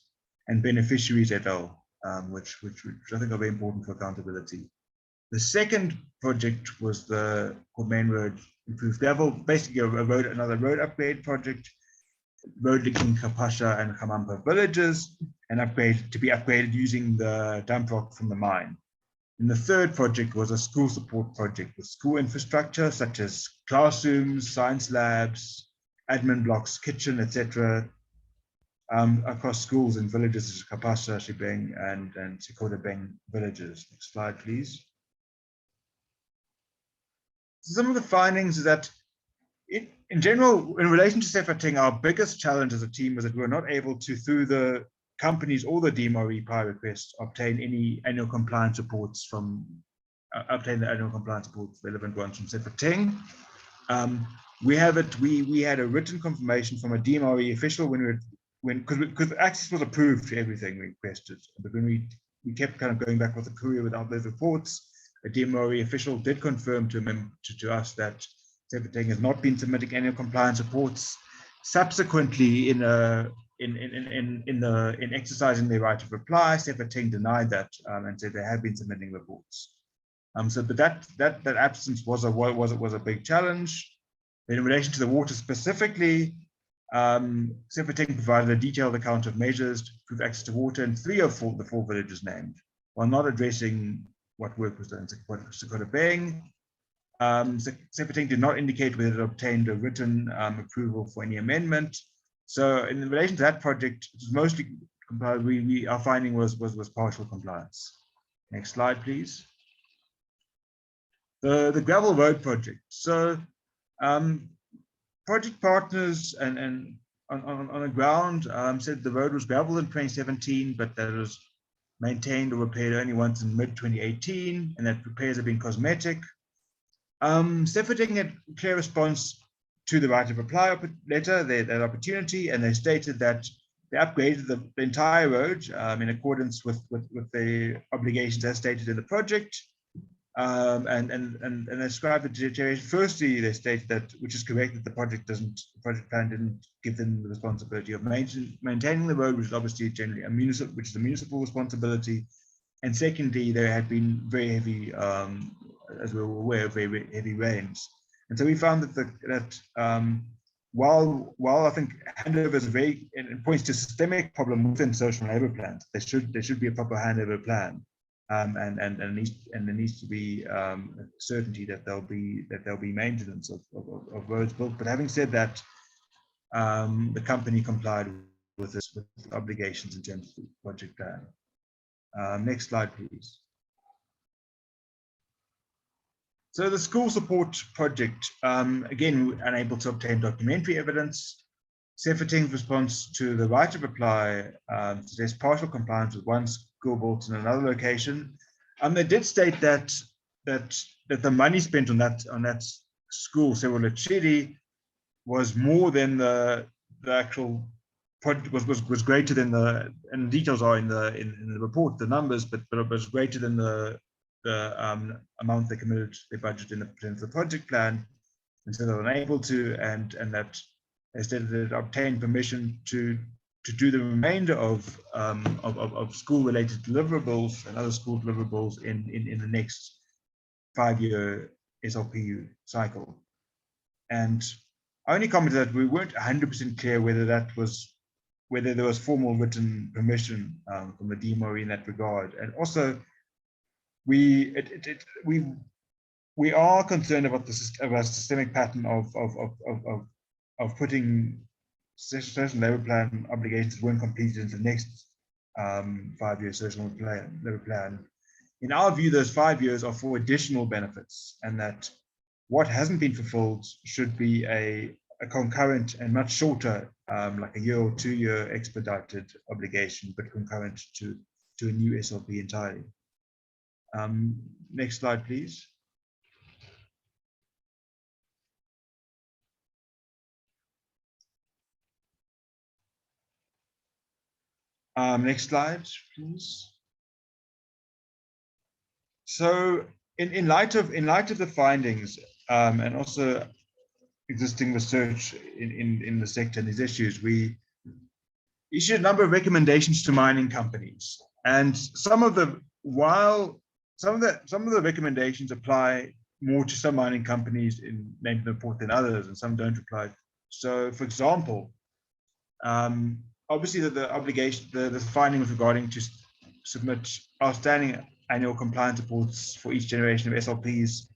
and beneficiaries et al., which I think are very important for accountability. The second project was called Main Road Improved Gravel, basically another road upgrade project, road linking Kapasha and Khamampa villages, and to be upgraded using the dump rock from the mine. And the third project was a school support project with school infrastructure such as classrooms, science labs, admin blocks, kitchen, etc., across schools in villages such as Kapasha, Shibeng, and Sekhukhune villages. Next slide, please. So some of the findings is that in general, in relation to Sekhukhune, our biggest challenge as a team was that we were not able to, through the companies or the DMRE prior requests, obtain any annual compliance reports relevant ones from Sekhukhune. We had a written confirmation from a DMRE official because access was approved to everything we requested, but when we kept kind of going back with the courier without those reports, a DMRE official did confirm to us that Sekhukhune has not been submitting annual compliance reports. Subsequently, in exercising their right of reply, Sekhukhune denied that and said they have been submitting reports. But that absence was a big challenge. In relation to the water specifically, Sekhukhune provided a detailed account of measures to improve access to water in 3 of the 4 villages named, while not addressing what work was done in Sekhukhune. Sekhukhune did not indicate whether it obtained a written approval for any amendment. So in relation to that project, it was mostly complied. Our finding was partial compliance. Next slide, please. The gravel road project. So project partners and on the ground said the road was gravelled in 2017, but that it was maintained or repaired only once in mid-2018, and that repairs have been cosmetic. Sekhukhune had a clear response to the right of reply letter, that opportunity, and they stated that they upgraded the entire road in accordance with the obligations as stated in the project. And they described the deterioration. Firstly, they stated that, which is correct, that the project plan didn't give them the responsibility of maintaining the road, which is obviously generally a municipal responsibility. And secondly, there had been very heavy, as we're aware, very heavy rains. And so we found that while I think handover is it points to a systemic problem within social labour plans, there should be a proper handover plan. And there needs to be certainty that there'll be maintenance of roads built. But having said that, the company complied with obligations in terms of the project plan. Next slide, please. So the school support project, again, unable to obtain documentary evidence. Sekhukhune response to the right of reply suggests partial compliance with one school built in another location. They did state that the money spent on that school, Sekhukhune, was more than the actual project was greater than and the details are in the report, the numbers, but it was greater than the amount they committed their budget in the project plan, and so they were unable to, and that they stated that it obtained permission to do the remainder of school-related deliverables and other school deliverables in the next 5-year SLPU cycle. And I only commented that we weren't 100% clear whether there was formal written permission from the DMRE in that regard. And also, we are concerned about a systemic pattern of putting certain labour plan obligations that weren't completed into the next 5-year social labour plan. In our view, those 5 years are for additional benefits, and that what hasn't been fulfilled should be a concurrent and much shorter, like a 1 or 2 year expedited obligation, but concurrent to a new SLP entirely. Next slide, please. Next slide, please. So, in light of the findings and also existing research in the sector and these issues, we issued a number of recommendations to mining companies, and some of the recommendations apply more to some mining companies named in the report than others, and some don't apply. So, for example, obviously the obligation, the findings regarding to submit outstanding annual compliance reports for each generation of SLPs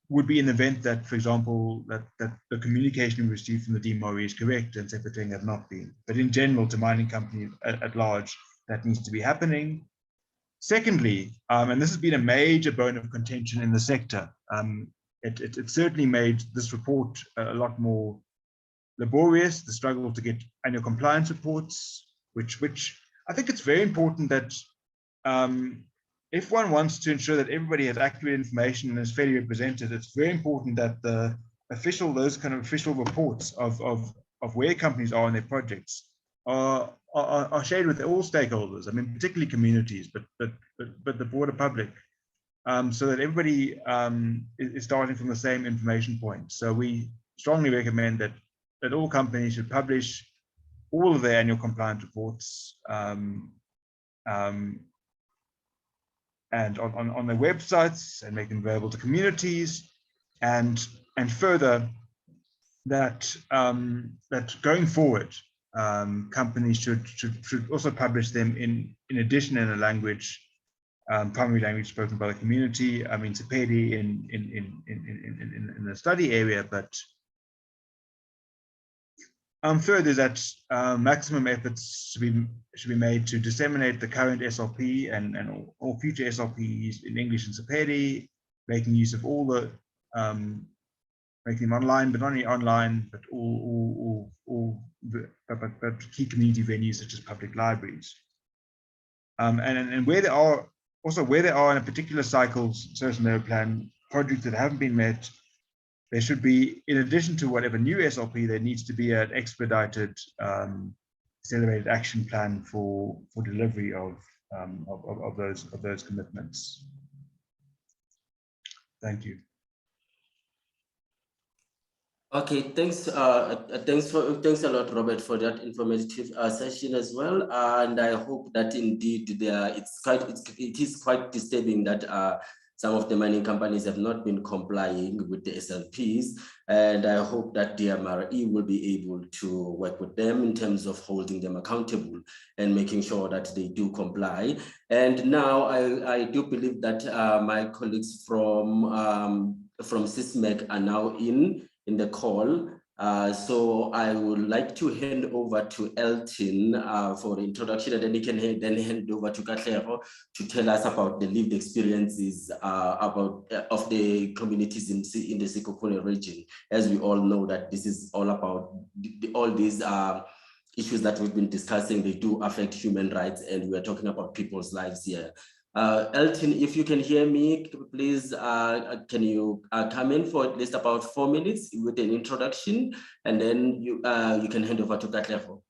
would be in the event that, for example, that the communication we received from the DMRE is correct and Sekhukhune have not been. But in general, to mining companies at large, that needs to be happening. Secondly, and this has been a major bone of contention in the sector, it certainly made this report a lot more laborious, the struggle to get annual compliance reports, which I think it's very important that if one wants to ensure that everybody has accurate information and is fairly represented, it's very important that those kind of official reports of where companies are in their projects are shared with all stakeholders. I mean, particularly communities, but the broader public, so that everybody is starting from the same information point. So we strongly recommend that all companies should publish all of their annual compliance reports and on their websites, and make them available to communities, and further that going forward, companies should also publish them in addition in a language, primary language spoken by the community. I mean, Sepedi in the study area, but further that maximum efforts should be made to disseminate the current SLP and all future SLPs in English and Sepedi, making use of all the making them online, but not only online, but but key community venues such as public libraries. And where there are in a particular cycle's social merit plan projects that haven't been met, there should be, in addition to whatever new SLP, there needs to be an expedited accelerated action plan for delivery of those commitments. Thank you. Okay, thanks. Thanks a lot, Robert, for that informative session as well. And I hope that indeed it is quite disturbing that some of the mining companies have not been complying with the SLPs. And I hope that the MRE will be able to work with them in terms of holding them accountable and making sure that they do comply. And now I do believe that my colleagues from SISMEC are now in the call. So I would like to hand over to Elton for the introduction, and then he can then hand over to Katlego to tell us about the lived experiences of the communities in the Sekhukhune region. As we all know that this is all about all these issues that we've been discussing. They do affect human rights, and we're talking about people's lives here. Elton, if you can hear me, please, can you come in for at least about 4 minutes with an introduction, and then you can hand over to Katlego.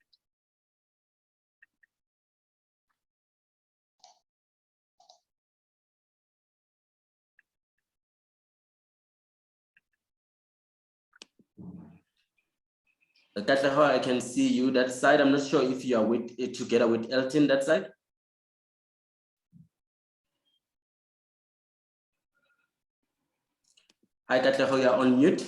Katlego, I can see you that side. I'm not sure if you are together with Elton that side. Hi, Katlego, you're on mute.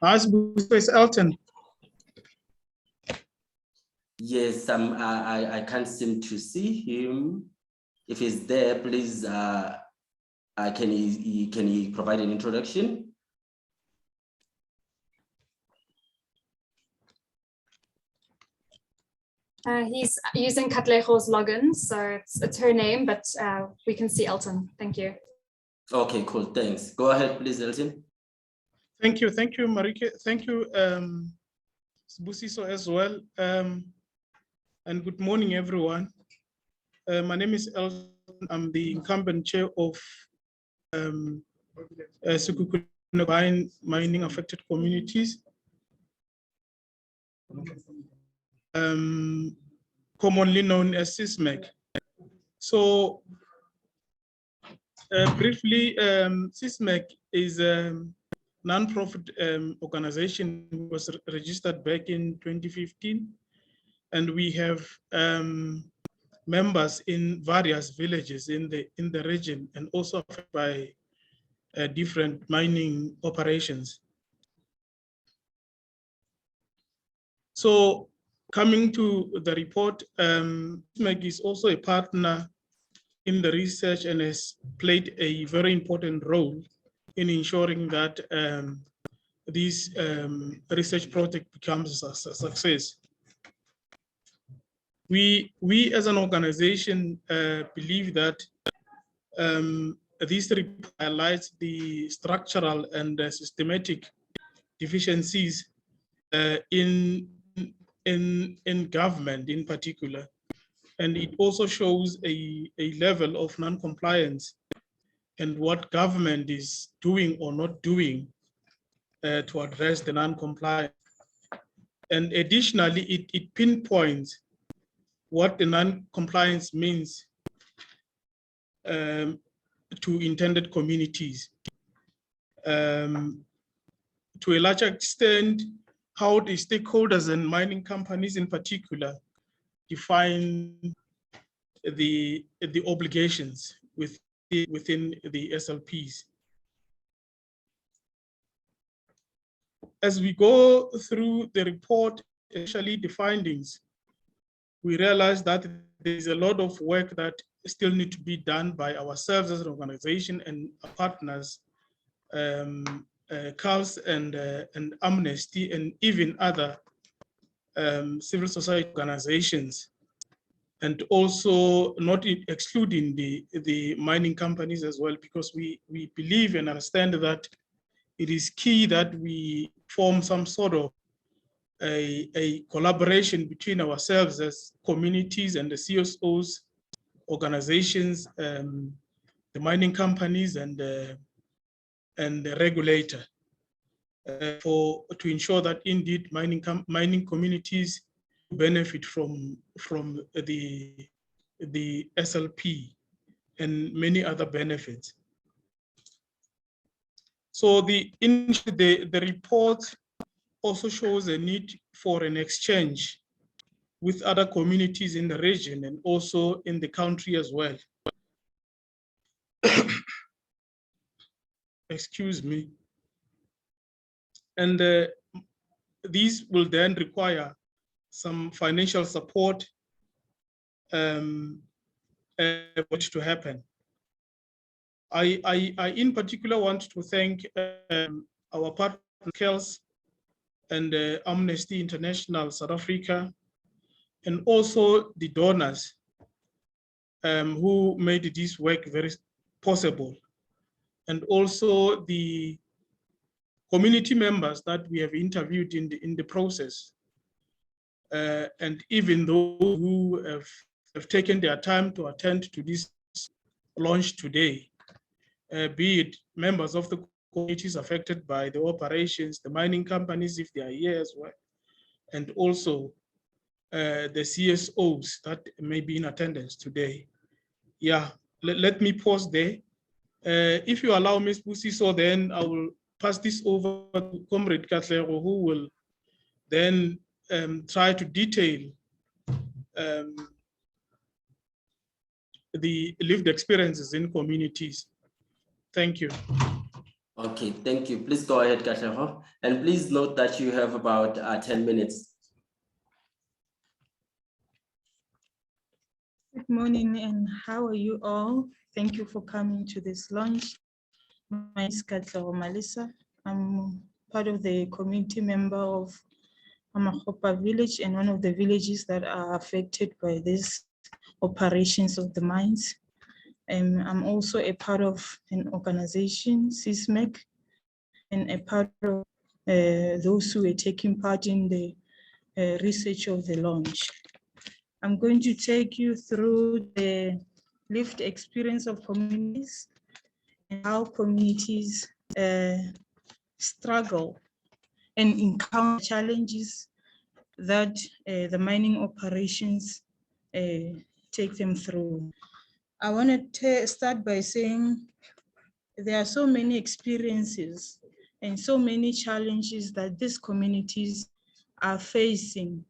Hi, it's Elton. Yes, I can't seem to see him. If he's there, please, can he provide an introduction? He's using Katlego's login, so it's her name, but we can see Elton. Thank you. Okay, cool. Thanks. Go ahead, please, Elton. Thank you, Marike. Thank you, Sibusiso as well. And good morning, everyone. My name is Elton. I'm the incumbent chair of Sekhukhune mining affected communities. Commonly known as SISMEC. So briefly, SISMEC is a non-profit organization. It was registered back in 2015, and we have members in various villages in the region, and also by different mining operations. So coming to the report, SISMEC is also a partner in the research and has played a very important role in ensuring that this research project becomes a success. We as an organization believe that this report highlights the structural and systematic deficiencies in government in particular. And it also shows a level of non-compliance and what government is doing or not doing to address the non-compliance. And additionally, it pinpoints what the non-compliance means to intended communities. To a large extent, how the stakeholders and mining companies in particular define the obligations within the SLPs. As we go through the report, especially the findings, we realize that there's a lot of work that still need to be done by ourselves as an organization and our partners, CALS and Amnesty, and even other civil society organizations. and also not excluding the mining companies as well, because we believe and understand that it is key that we form some sort of a collaboration between ourselves as communities and the CSOs, organizations, the mining companies, and the regulator to ensure that indeed mining communities benefit from the SLP and many other benefits. So the report also shows a need for an exchange with other communities in the region and also in the country as well. Excuse me. And these will then require some financial support for it to happen. I in particular want to thank our partners, KELS and Amnesty International South Africa, and also the donors who made this work very possible, and also the community members that we have interviewed in the process, and even those who have taken their time to attend to this launch today, be it members of the communities affected by the operations, the mining companies if they are here as well, and also the CSOs that may be in attendance today. Yeah, let me pause there. If you allow Ms. Busiso, then I will pass this over to Comrade Katlego, who will then try to detail the lived experiences in communities. Thank you. Okay, thank you. Please go ahead, Katlego. And please note that you have about 10 minutes. Good morning, and how are you all? Thank you for coming to this launch. My name is Katlego Malisa. I'm part of the community member of Amahopa village and one of the villages that are affected by these operations of the mines. And I'm also a part of an organization, CISMEC, and a part of those who are taking part in the research of the launch. I'm going to take you through the lived experience of communities and how communities struggle and encounter challenges that the mining operations take them through. I want to start by saying there are so many experiences and so many challenges that these communities are facing.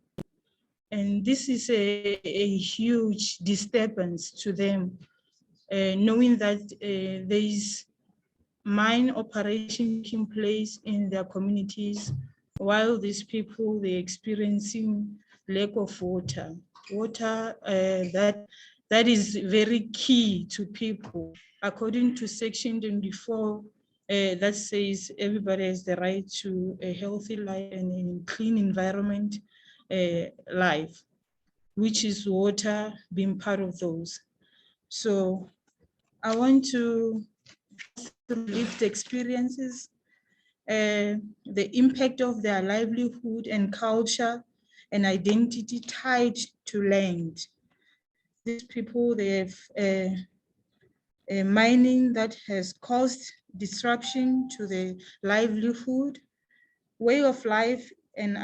And this is a huge disturbance to them, knowing that there is mine operation taking place in their communities, while these people, they're experiencing lack of water. Water that is very key to people. According to Section 24, that says everybody has the right to a healthy life and a clean environment life, which is water being part of those. So I want to lived experiences, the impact of their livelihood and culture and identity tied to land. These people, they have mining that has caused disruption to the livelihood, way of life, and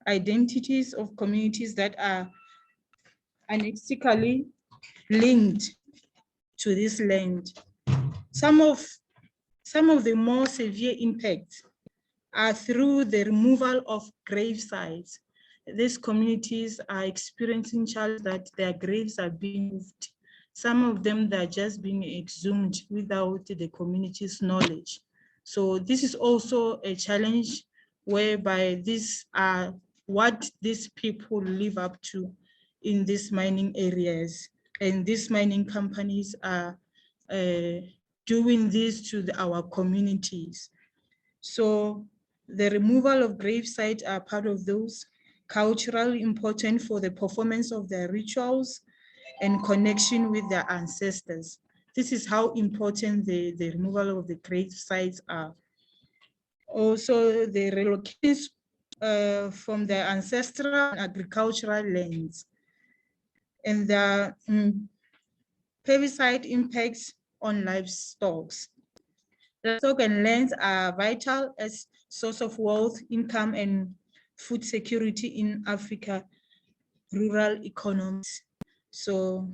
identities of communities that are inextricably linked to this land. Some of the more severe impacts are through the removal of grave sites. These communities are experiencing challenges that their graves are being moved. Some of them, they're just being exhumed without the community's knowledge. So this is also a challenge whereby these are what these people live up to in these mining areas. And these mining companies are doing this to our communities. So the removal of grave sites are part of those. culturally important for the performance of their rituals and connection with their ancestors. This is how important the removal of the grave sites are. Also, the relocations from their ancestral and agricultural lands and the herbicide impacts on livestock. Livestock and lands are vital as source of wealth, income, and food security in Africa rural economies. So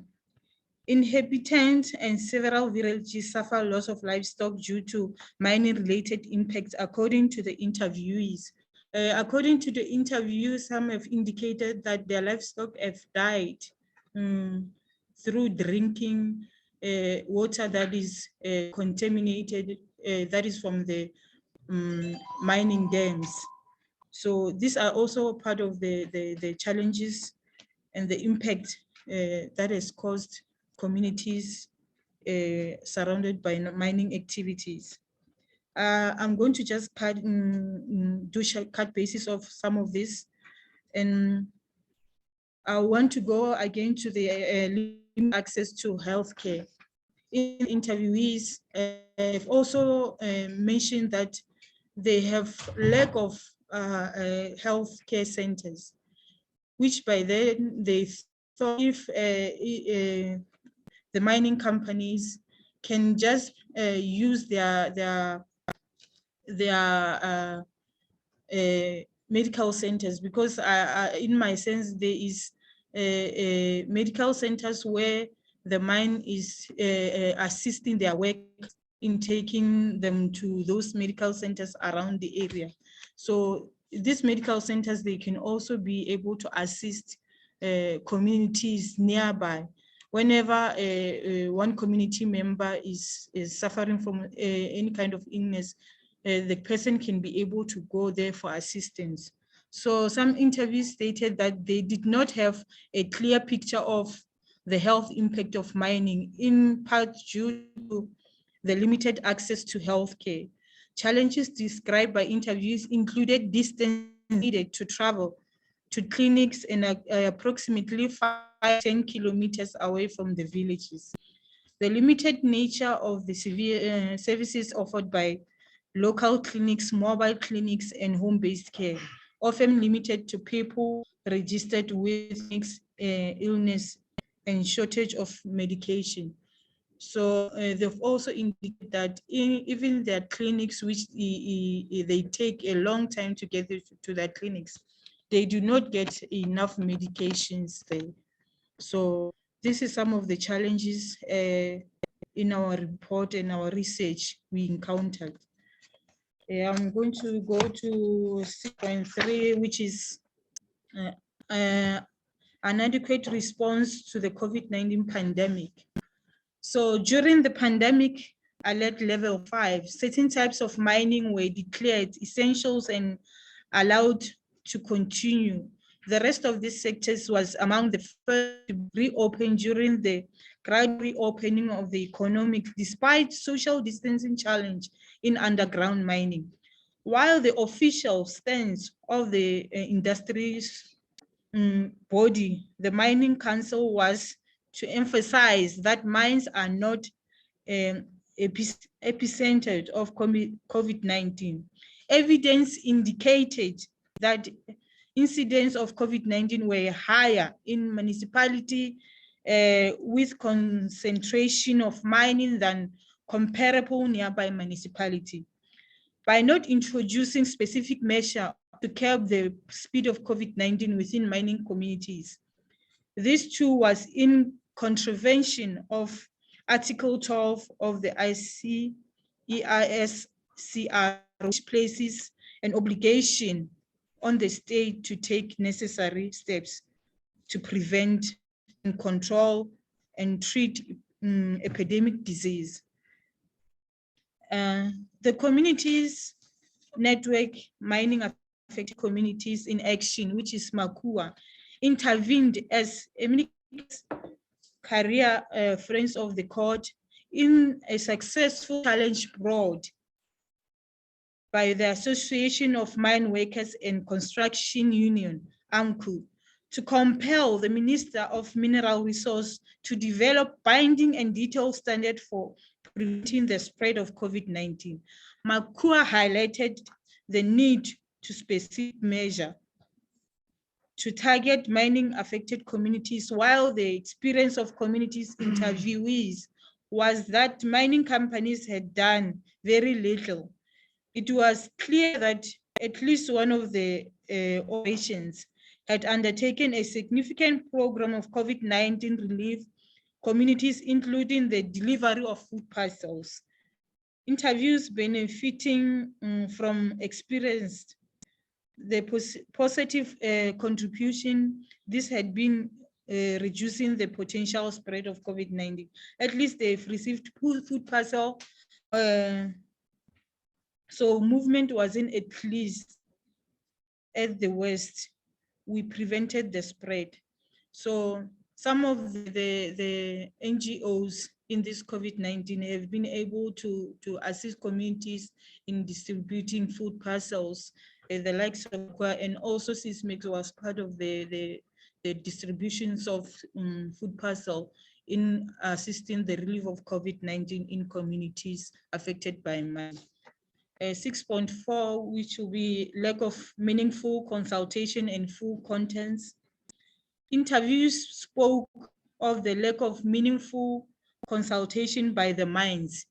inhabitants and several villages suffer loss of livestock due to mining-related impacts, according to the interviewees. According to the interview, some have indicated that their livestock have died through drinking water that is contaminated, that is from the mining dams. So these are also part of the challenges and the impact that has caused communities surrounded by mining activities. I'm going to just cut basis of some of this, and I want to go again to the access to healthcare. Interviewees have also mentioned that they have lack of healthcare centers, which by then they thought if the mining companies can just use their medical centers, because in my sense there is medical centers where the mine is assisting their work in taking them to those medical centers around the area. So these medical centers, they can also be able to assist communities nearby. Whenever one community member is suffering from any kind of illness, the person can be able to go there for assistance. So some interviews stated that they did not have a clear picture of the health impact of mining, in part due to the limited access to healthcare. Challenges described by interviews included distance needed to travel to clinics and approximately 5-10 kilometers away from the villages. The limited nature of the severe services offered by local clinics, mobile clinics, and home-based care, often limited to people registered with illness and shortage of medication. So they've also indicated that even their clinics, which they take a long time to get to their clinics, they do not get enough medications there. So this is some of the challenges in our report and our research we encountered. I'm going to go to 6.3, which is an adequate response to the COVID-19 pandemic. So during the pandemic, alert level 5, certain types of mining were declared essentials and allowed to continue. The rest of these sectors was among the first to reopen during the gradual reopening of the economic, despite social distancing challenge in underground mining. While the official stance of the industry's body, the Mining Council, was to emphasize that mines are not epicenter of COVID-19. Evidence indicated that incidents of COVID-19 were higher in municipality with concentration of mining than comparable nearby municipality. By not introducing specific measure to curb the spread of COVID-19 within mining communities, this too was in contravention of Article 12 of the ICESCR, which places an obligation on the state to take necessary steps to prevent and control and treat epidemic disease. The communities network Mining Affected Communities in Action, which is MAKUA, intervened as career friends of the court in a successful challenge brought by the Association of Mine Workers and Construction Union AMCU, to compel the Minister of Mineral Resource to develop binding and detailed standards for preventing the spread of COVID-19. Makua highlighted the need to specific measure to target mining affected communities, while the experience of communities interviewees was that mining companies had done very little. It was clear that at least one of the operations had undertaken a significant program of COVID-19 relief communities, including the delivery of food parcels. Interviews benefiting from experienced the positive contribution this had been reducing the potential spread of COVID-19. At least they've received food parcel. So movement wasn't at least at the West. We prevented the spread. So some of the NGOs in this COVID-19 have been able to assist communities in distributing food parcels, the likes of and also Sysmex was part of the distributions of food parcel in assisting the relief of COVID-19 in communities affected by mine. 6.4, which will be lack of meaningful consultation and full contents. Interviews spoke of the lack of meaningful consultation by the mines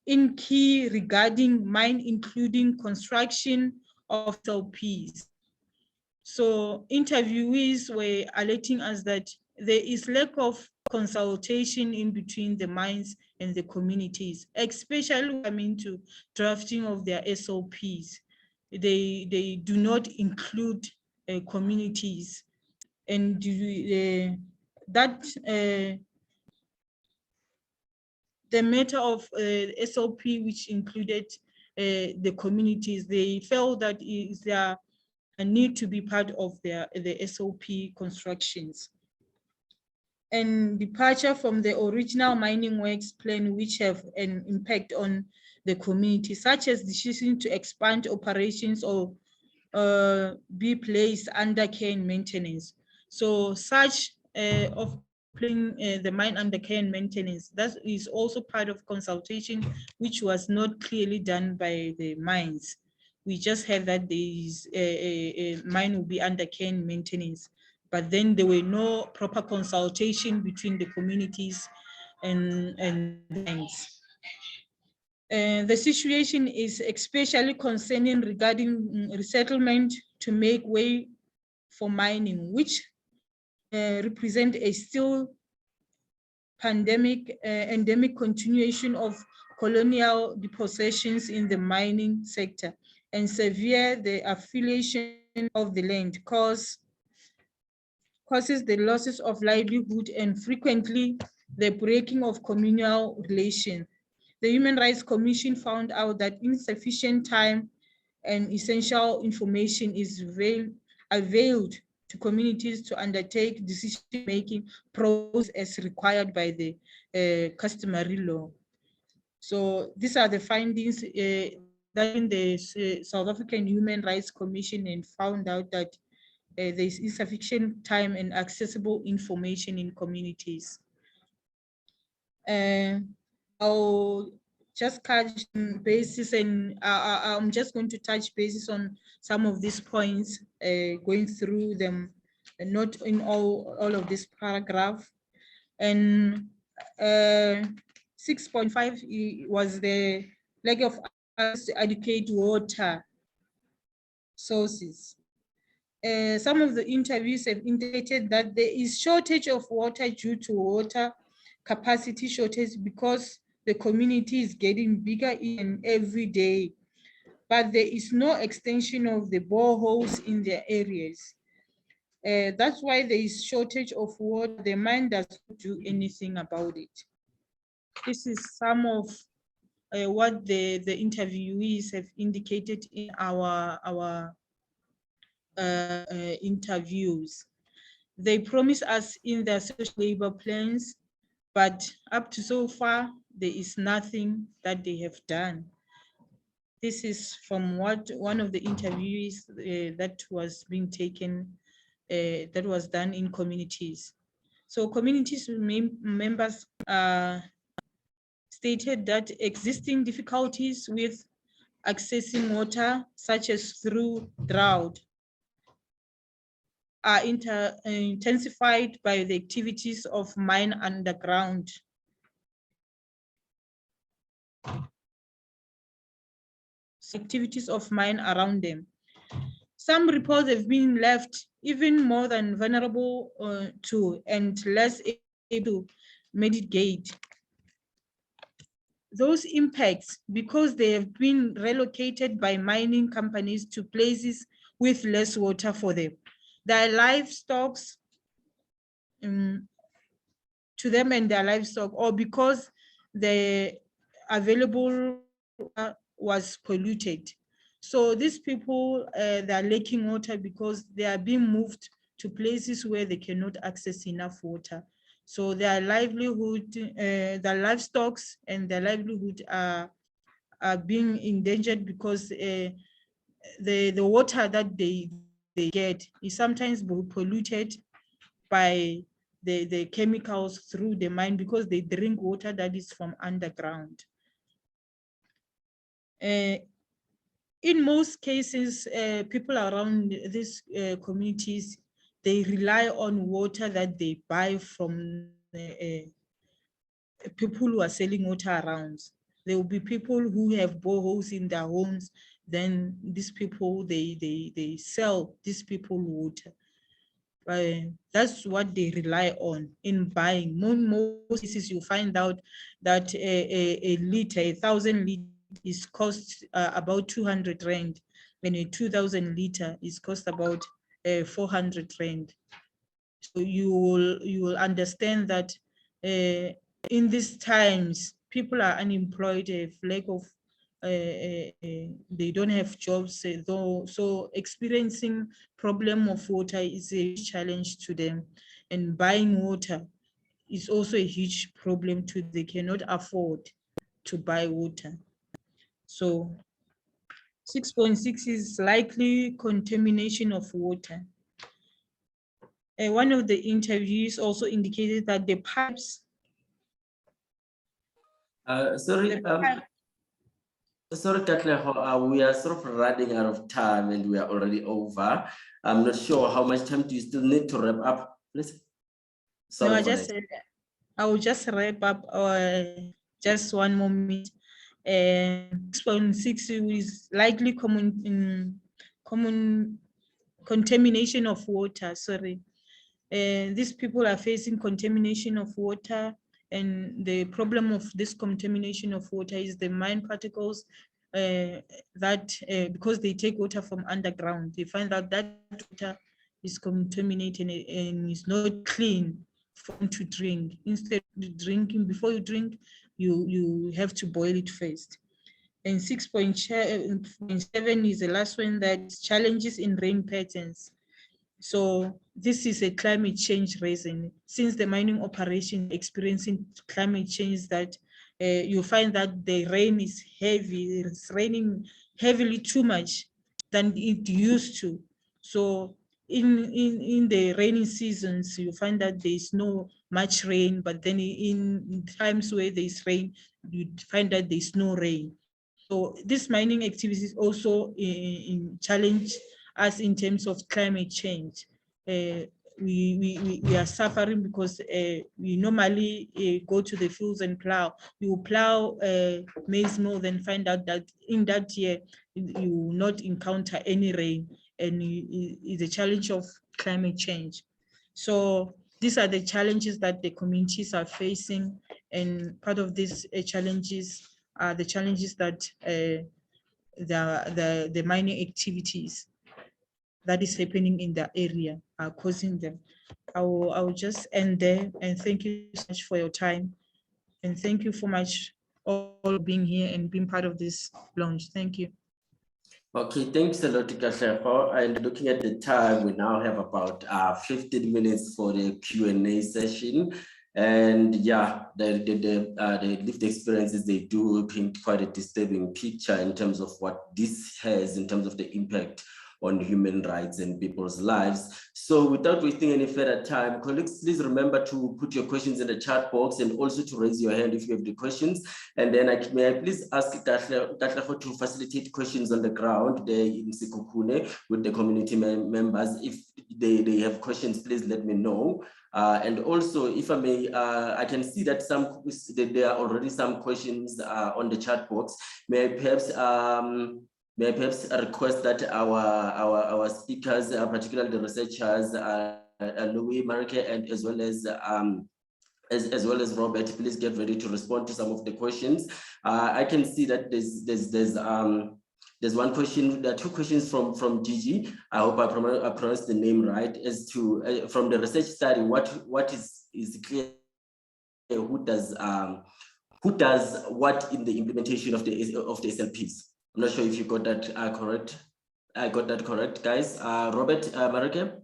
in key regarding mine, including construction of SLPs. So interviewees were alerting us that there is lack of consultation in between the mines and the communities, especially coming to drafting of their SOPs. They do not include communities, and that the matter of SOP, which included the communities, they felt that is there a need to be part of the SOP constructions. And departure from the original mining works plan, which have an impact on the community, such as decision to expand operations or be placed under care and maintenance. So such of putting the mine under care and maintenance, that is also part of consultation, which was not clearly done by the mines. We just had that these mine will be under care and maintenance, but then there were no proper consultation between the communities and the mines. The situation is especially concerning regarding resettlement to make way for mining, which represent a still endemic continuation of colonial depossessions in the mining sector, and severe the affiliation of the land causes the losses of livelihood and frequently the breaking of communal relations. The Human Rights Commission found out that insufficient time and essential information is availed to communities to undertake decision-making process as required by the customary law. So these are the findings that in the South African Human Rights Commission, and found out that there is insufficient time and accessible information in communities. I'll just touch basis, and I'm just going to touch basis on some of these points, going through them, and not in all of this paragraph. And 6.5 was the lack of adequate water sources. Some of the interviews have indicated that there is shortage of water due to water capacity shortage because the community is getting bigger every day, but there is no extension of the boreholes in their areas. That's why there is shortage of water. The mine does not do anything about it. This is some of what the interviewees have indicated in our interviews. They promise us in their social labor plans, but up to so far, there is nothing that they have done. This is from what one of the interviewees that was being taken that was done in communities. So communities members stated that existing difficulties with accessing water, such as through drought, are intensified by the activities of mine underground. Activities of mine around them. Some reports have been left even more than vulnerable to and less able to mitigate those impacts because they have been relocated by mining companies to places with less water for them. Their livestock, to them and their livestock, or because the available was polluted. So these people, they are lacking water because they are being moved to places where they cannot access enough water. So their livelihood, their livestock and their livelihood are being endangered because the water that they get is sometimes polluted by the chemicals through the mine because they drink water that is from underground. In most cases, people around these communities, they rely on water that they buy from people who are selling water around. There will be people who have boreholes in their homes. Then these people, they sell these people water. That's what they rely on in buying. Most cases you find out that a liter, 1,000 liters is cost about 200 rand, and a 2,000 liter is cost about 400 rand. So you will understand that in these times, people are unemployed, lack of they don't have jobs, so experiencing problem of water is a challenge to them, and buying water is also a huge problem to them. They cannot afford to buy water. So 6.6 is likely contamination of water. One of the interviews also indicated that the pipes. Sorry, Katleho, we are sort of running out of time and we are already over. I'm not sure how much time do you still need to wrap up, please? Sorry No, I will just wrap up just one moment. 6.6 is likely contamination of water, sorry. These people are facing contamination of water, and the problem of this contamination of water is the mine particles that because they take water from underground, they find out that water is contaminated and is not clean to drink. Instead of drinking, before you drink, you have to boil it first. And 6.7 is the last one, that challenges in rain patterns. So this is a climate change reason. Since the mining operation experiencing climate change, that you find that the rain is heavy, it's raining heavily too much than it used to. So in the rainy seasons, you find that there's no much rain, but then in times where there's rain, you find that there's no rain. So this mining activities also challenge us in terms of climate change. We are suffering because we normally go to the fields and plow. We will plow maize meal, then find out that in that year you will not encounter any rain, and it's a challenge of climate change. So these are the challenges that the communities are facing, and part of these challenges are the challenges that the mining activities that is happening in the area are causing them. I will just end there, and thank you so much for your time, and thank you so much all being here and being part of this launch. Thank you. Okay, thanks a lot, Katleho. And looking at the time, we now have about 15 minutes for the Q&A session. And yeah, the lived experiences, they do paint quite a disturbing picture in terms of what this has, in terms of the impact on human rights and people's lives. So without wasting any further time, colleagues, please remember to put your questions in the chat box and also to raise your hand if you have the questions. And then may I please ask Katlego to facilitate questions on the ground there in Sekhukhune with the community members. If they have questions, please let me know. And also, if I may, I can see that there are already some questions on the chat box. May I perhaps request that our speakers, particularly the researchers, Louis, Marike, and as well as Robert, please get ready to respond to some of the questions. I can see that there's one question. There are two questions from Gigi. I hope I pronounced the name right. As to from the research study, what is clear? Who does what in the implementation of the SLPs? I'm not sure if you got that correct. I got that correct, guys. Robert, Marike.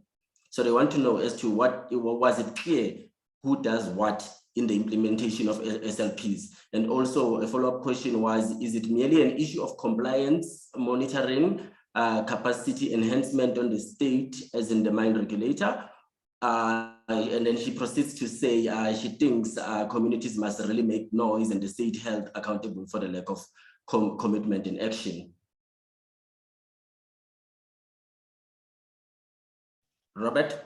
So they want to know as to what was it clear who does what in the implementation of SLPs. And also a follow-up question was, is it merely an issue of compliance, monitoring, capacity enhancement on the state as in the mine regulator? And then she proceeds to say she thinks communities must really make noise and the state held accountable for the lack of commitment in action. Robert?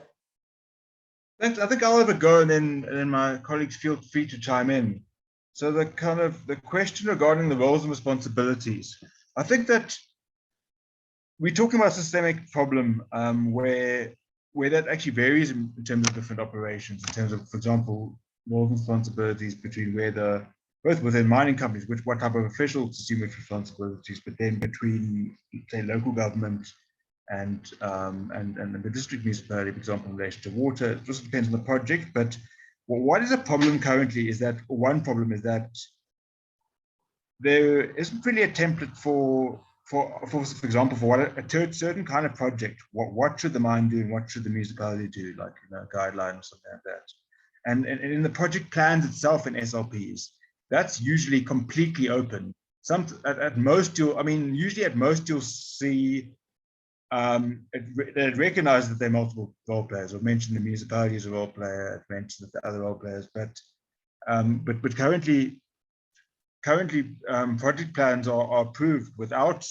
Thanks. I think I'll have a go, and then my colleagues feel free to chime in. So the question regarding the roles and responsibilities, I think that we're talking about a systemic problem where that actually varies in terms of different operations, in terms of, for example, roles and responsibilities between both within mining companies, what type of officials assume which responsibilities, but then between, say, local government and the district municipality, for example, in relation to water. It just depends on the project. But what is a problem currently is that there isn't really a template for example, for what a certain kind of project, what should the mine do and what should the municipality do, like, guidelines or something like that. And in the project plans itself in SLPs, that's usually completely open. At most you'll see it recognizes that there are multiple role players. I've mentioned the municipality as a role player. I've mentioned the other role players, but currently project plans are approved without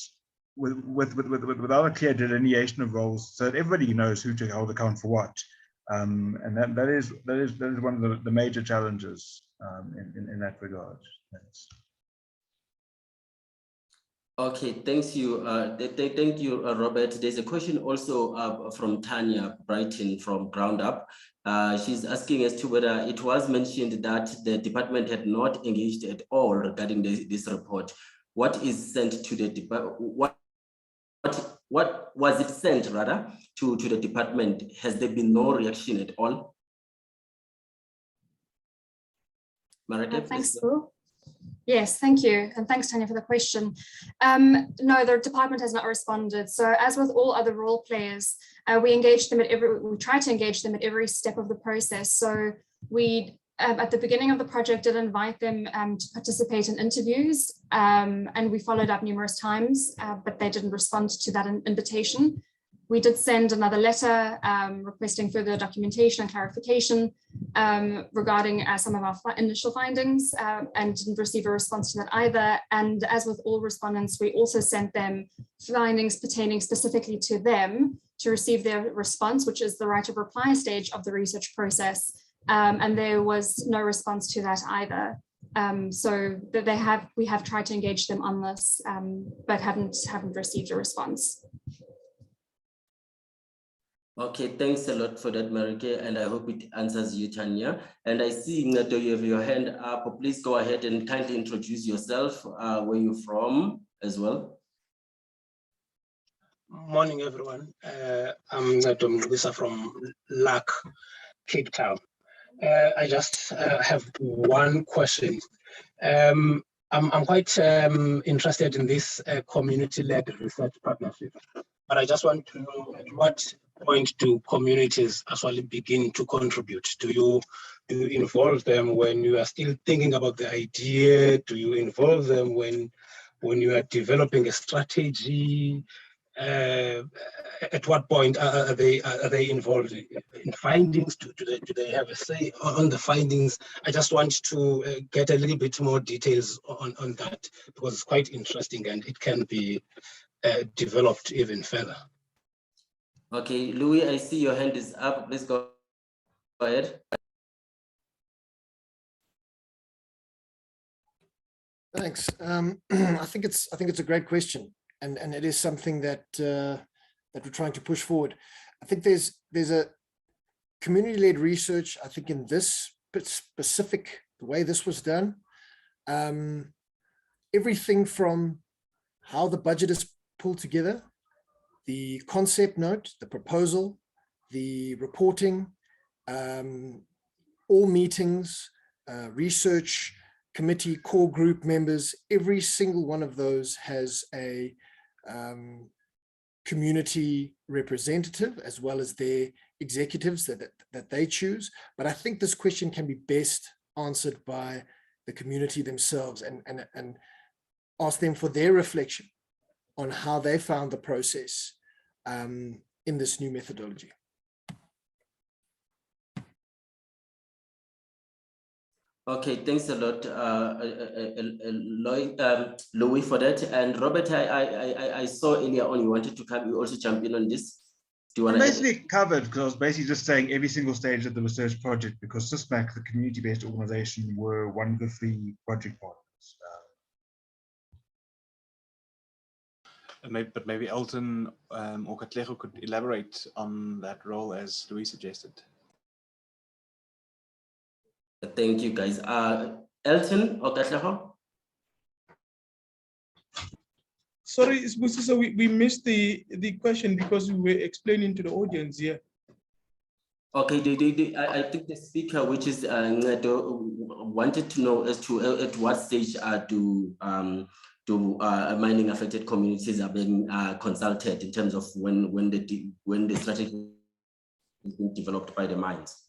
a clear delineation of roles, so that everybody knows who to hold account for what. And that is one of the major challenges in that regard. Thanks. Okay, thank you, Robert. There's a question also from Tanya Brighton from Ground Up. She's asking as to whether it was mentioned that the department had not engaged at all regarding this report. What is sent to the department? What was it sent rather to the department? Has there been no reaction at all? Marike, thanks, Boo. Yes, thank you. And thanks, Tanya, for the question. No, the department has not responded. So as with all other role players, we try to engage them at every step of the process. So we, at the beginning of the project, did invite them to participate in interviews, and we followed up numerous times, but they didn't respond to that invitation. We did send another letter requesting further documentation and clarification regarding some of our initial findings, and didn't receive a response to that either. And as with all respondents, we also sent them findings pertaining specifically to them to receive their response, which is the right of reply stage of the research process. And there was no response to that either. So we have tried to engage them on this, but haven't received a response. Okay, thanks a lot for that, Marike, and I hope it answers you, Tanya. And I see that you have your hand up. Please go ahead and kindly introduce yourself, where you're from as well. Morning, everyone. I'm Ngadom Lisa from LAC, Cape Town. I just have one question. I'm quite interested in this community-led research partnership, but I just want to know at what point do communities actually begin to contribute? Do you involve them when you are still thinking about the idea? Do you involve them when you are developing a strategy? at what point are they involved in findings? Do they have a say on the findings? I just want to get a little bit more details on that, because it's quite interesting and it can be developed even further. Okay, Louis, I see your hand is up. Please go ahead. Thanks. I think it's a great question, and it is something that that we're trying to push forward. I think there's a community-led research. I think in this specific, the way this was done, everything from how the budget is pulled together, the concept note, the proposal, the reporting, all meetings, research committee, core group members, every single one of those has a community representative, as well as their executives that they choose. But I think this question can be best answered by the community themselves, and ask them for their reflection on how they found the process in this new methodology. Okay, thanks a lot, Louis, for that. And Robert, I saw earlier on you wanted to come. You also jump in on this. Do you want to? Basically covered, because I was basically just saying every single stage of the research project, because SISMAC, the community-based organization, were one of the 3 project partners. But maybe Elton or Katlego could elaborate on that role as Louis suggested. Thank you, guys. Elton or Katlego? Sorry, so we missed the question because we were explaining to the audience here. Okay, I think the speaker, which is wanted to know as to at what stage do mining affected communities are being consulted in terms of when the strategy is being developed by the mines.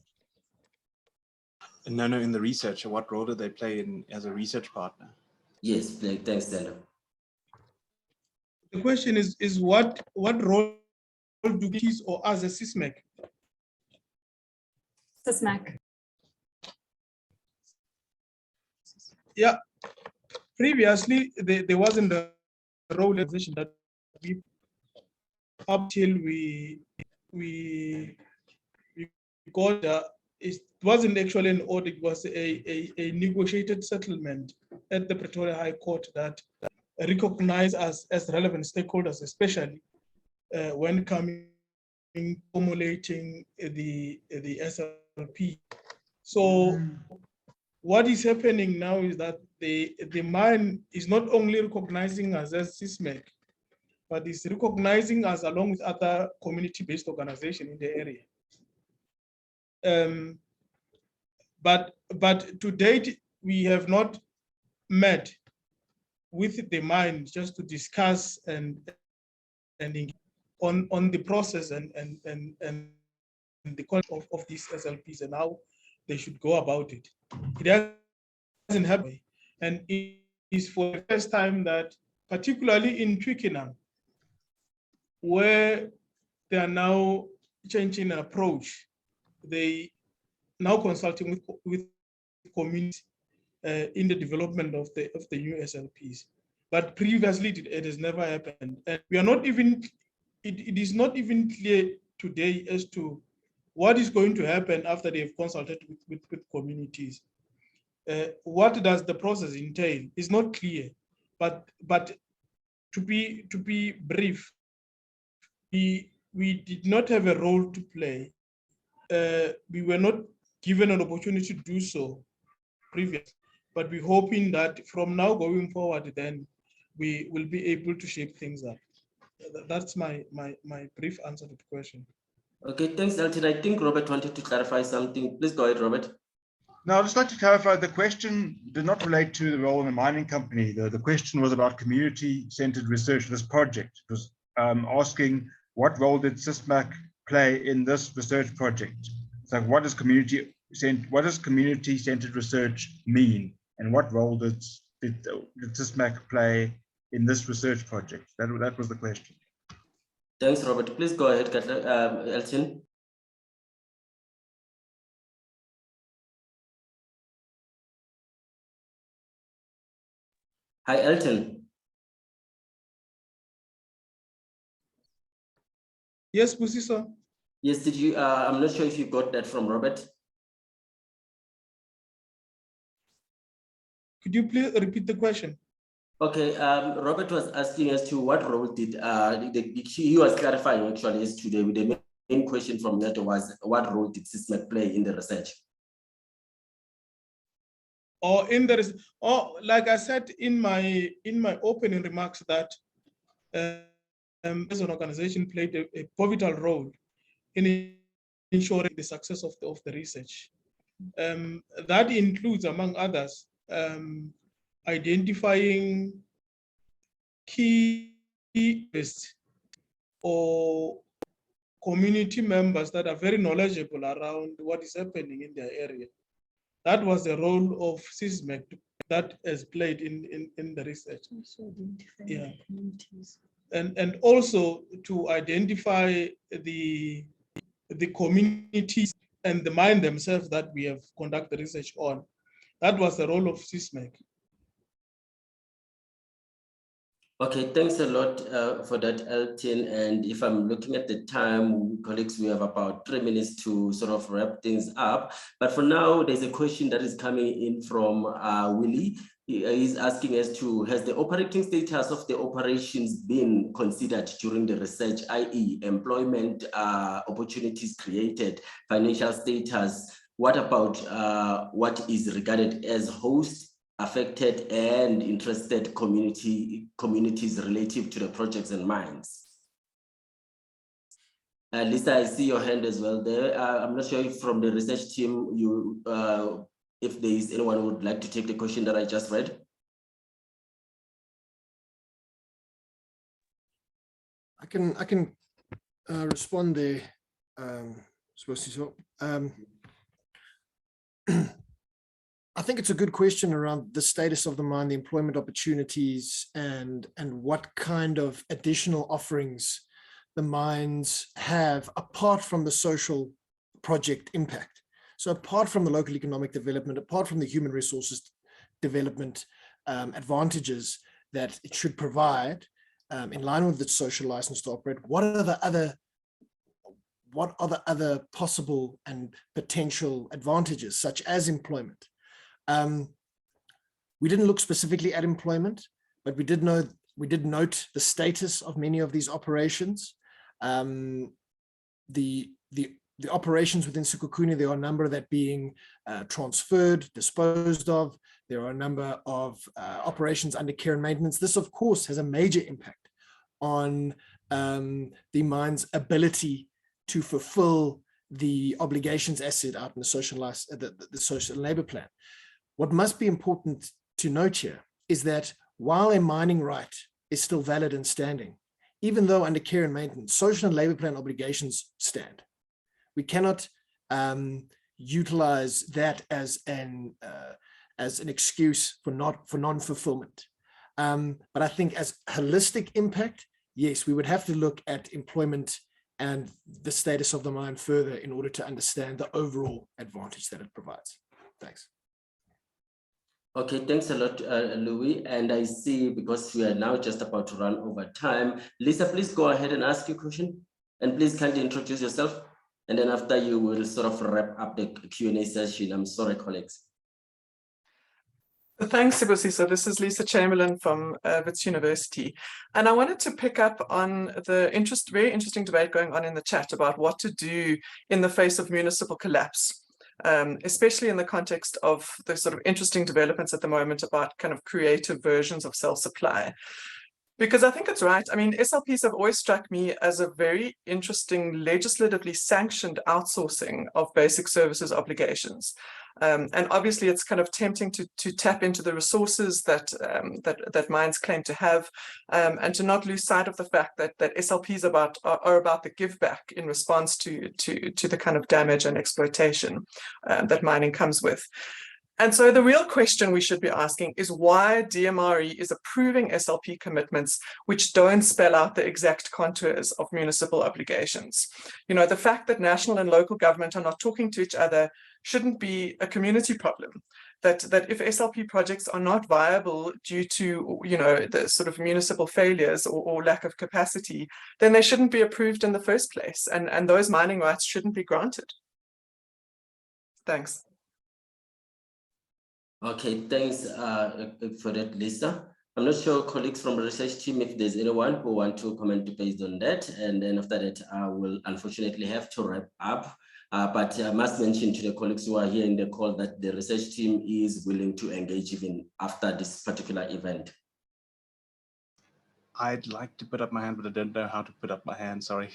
No, in the research. What role do they play as a research partner? Yes, thanks, Daniel. The question is what role do we or as a SISMAC? SISMAC. Yeah, previously there wasn't a role organization that we up till we got it wasn't actually an audit, it was a negotiated settlement at the Pretoria High Court that recognized us as relevant stakeholders, especially when formulating the SLP. So what is happening now is that the mine is not only recognizing us as SISMAC, but is recognizing us along with other community-based organizations in the area. But to date, we have not met with the mine just to discuss and on the process and the content of these SLPs and how they should go about it. It doesn't happen, and it is for the first time that, particularly in Twickenham, where they are now changing approach, they now consulting with community in the development of the new SLPs. But previously it has never happened, and we are not even. It is not even clear today as to what is going to happen after they have consulted with communities. What does the process entail? It's not clear, but to be brief, we did not have a role to play. We were not given an opportunity to do so previously, but we're hoping that from now going forward, then we will be able to shape things up. That's my brief answer to the question. Okay, thanks, Elton. I think Robert wanted to clarify something. Please go ahead, Robert. Now, I'd just like to clarify, the question did not relate to the role in the mining company. The question was about community-centered research for this project. It was asking what role did SISMAC play in this research project? So what does community-centered research mean? And what role did SISMAC play in this research project? That was the question. Thanks, Robert. Please go ahead, Elton. Hi, Elton. Yes, Busisa. Yes, did you? I'm not sure if you got that from Robert. Could you please repeat the question? Okay, Robert was asking as to what role did he was clarifying actually as to the main question from that was what role did SISMEC play in the research? Or like I said in my opening remarks that as an organization played a pivotal role in ensuring the success of the research. That includes, among others, identifying key or community members that are very knowledgeable around what is happening in their area. That was the role of SISMEC that has played in the research. Yeah. And also to identify the communities and the mine themselves that we have conducted research on. That was the role of SISMEC. Okay, thanks a lot for that, Elton. And if I'm looking at the time, colleagues, we have about 3 minutes to sort of wrap things up. But for now, there's a question that is coming in from Willie. He's asking as to, has the operating status of the operations been considered during the research, i.e. employment opportunities created, financial status? What about what is regarded as host, affected and interested communities relative to the projects and mines? Lisa, I see your hand as well there. I'm not sure if from the research team, if there is anyone who would like to take the question that I just read. I can respond there. I think it's a good question around the status of the mine, the employment opportunities, and what kind of additional offerings the mines have apart from the social project impact. So apart from the local economic development, apart from the human resources development advantages that it should provide in line with its social license to operate, what are the other possible and potential advantages, such as employment? We didn't look specifically at employment, but we did note the status of many of these operations. The operations within Sekhukhune, there are a number that being transferred, disposed of. There are a number of operations under care and maintenance. This, of course, has a major impact on the mine's ability to fulfill the obligations as set out in the social and labor plan. What must be important to note here is that while a mining right is still valid and standing, even though under care and maintenance, social and labor plan obligations stand, we cannot utilize that as an excuse for non-fulfillment. But I think as holistic impact, yes, we would have to look at employment and the status of the mine further in order to understand the overall advantage that it provides. Thanks. Okay, thanks a lot, Louis. And I see, because we are now just about to run over time, Lisa, please go ahead and ask your question. And please kindly introduce yourself. And then after you will sort of wrap up the Q&A session. I'm sorry, colleagues. Thanks, Sibusisa. This is Lisa Chamberlain from Wits University. And I wanted to pick up on the very interesting debate going on in the chat about what to do in the face of municipal collapse. Especially in the context of the sort of interesting developments at the moment about kind of creative versions of self-supply. Because I think it's right. I mean, SLPs have always struck me as a very interesting legislatively sanctioned outsourcing of basic services obligations. And obviously it's kind of tempting to tap into the resources that mines claim to have, and to not lose sight of the fact that SLPs are about the give back in response to the kind of damage and exploitation that mining comes with. And so the real question we should be asking is why DMRE is approving SLP commitments which don't spell out the exact contours of municipal obligations. You know, the fact that national and local government are not talking to each other shouldn't be a community problem. That if SLP projects are not viable due to, you know, the sort of municipal failures or lack of capacity, then they shouldn't be approved in the first place, and those mining rights shouldn't be granted. Thanks. Okay, thanks for that, Lisa. I'm not sure, colleagues from the research team, if there's anyone who want to comment based on that. And then after that, I will unfortunately have to wrap up. But I must mention to the colleagues who are here in the call that the research team is willing to engage even after this particular event. I'd like to put up my hand, but I don't know how to put up my hand, sorry.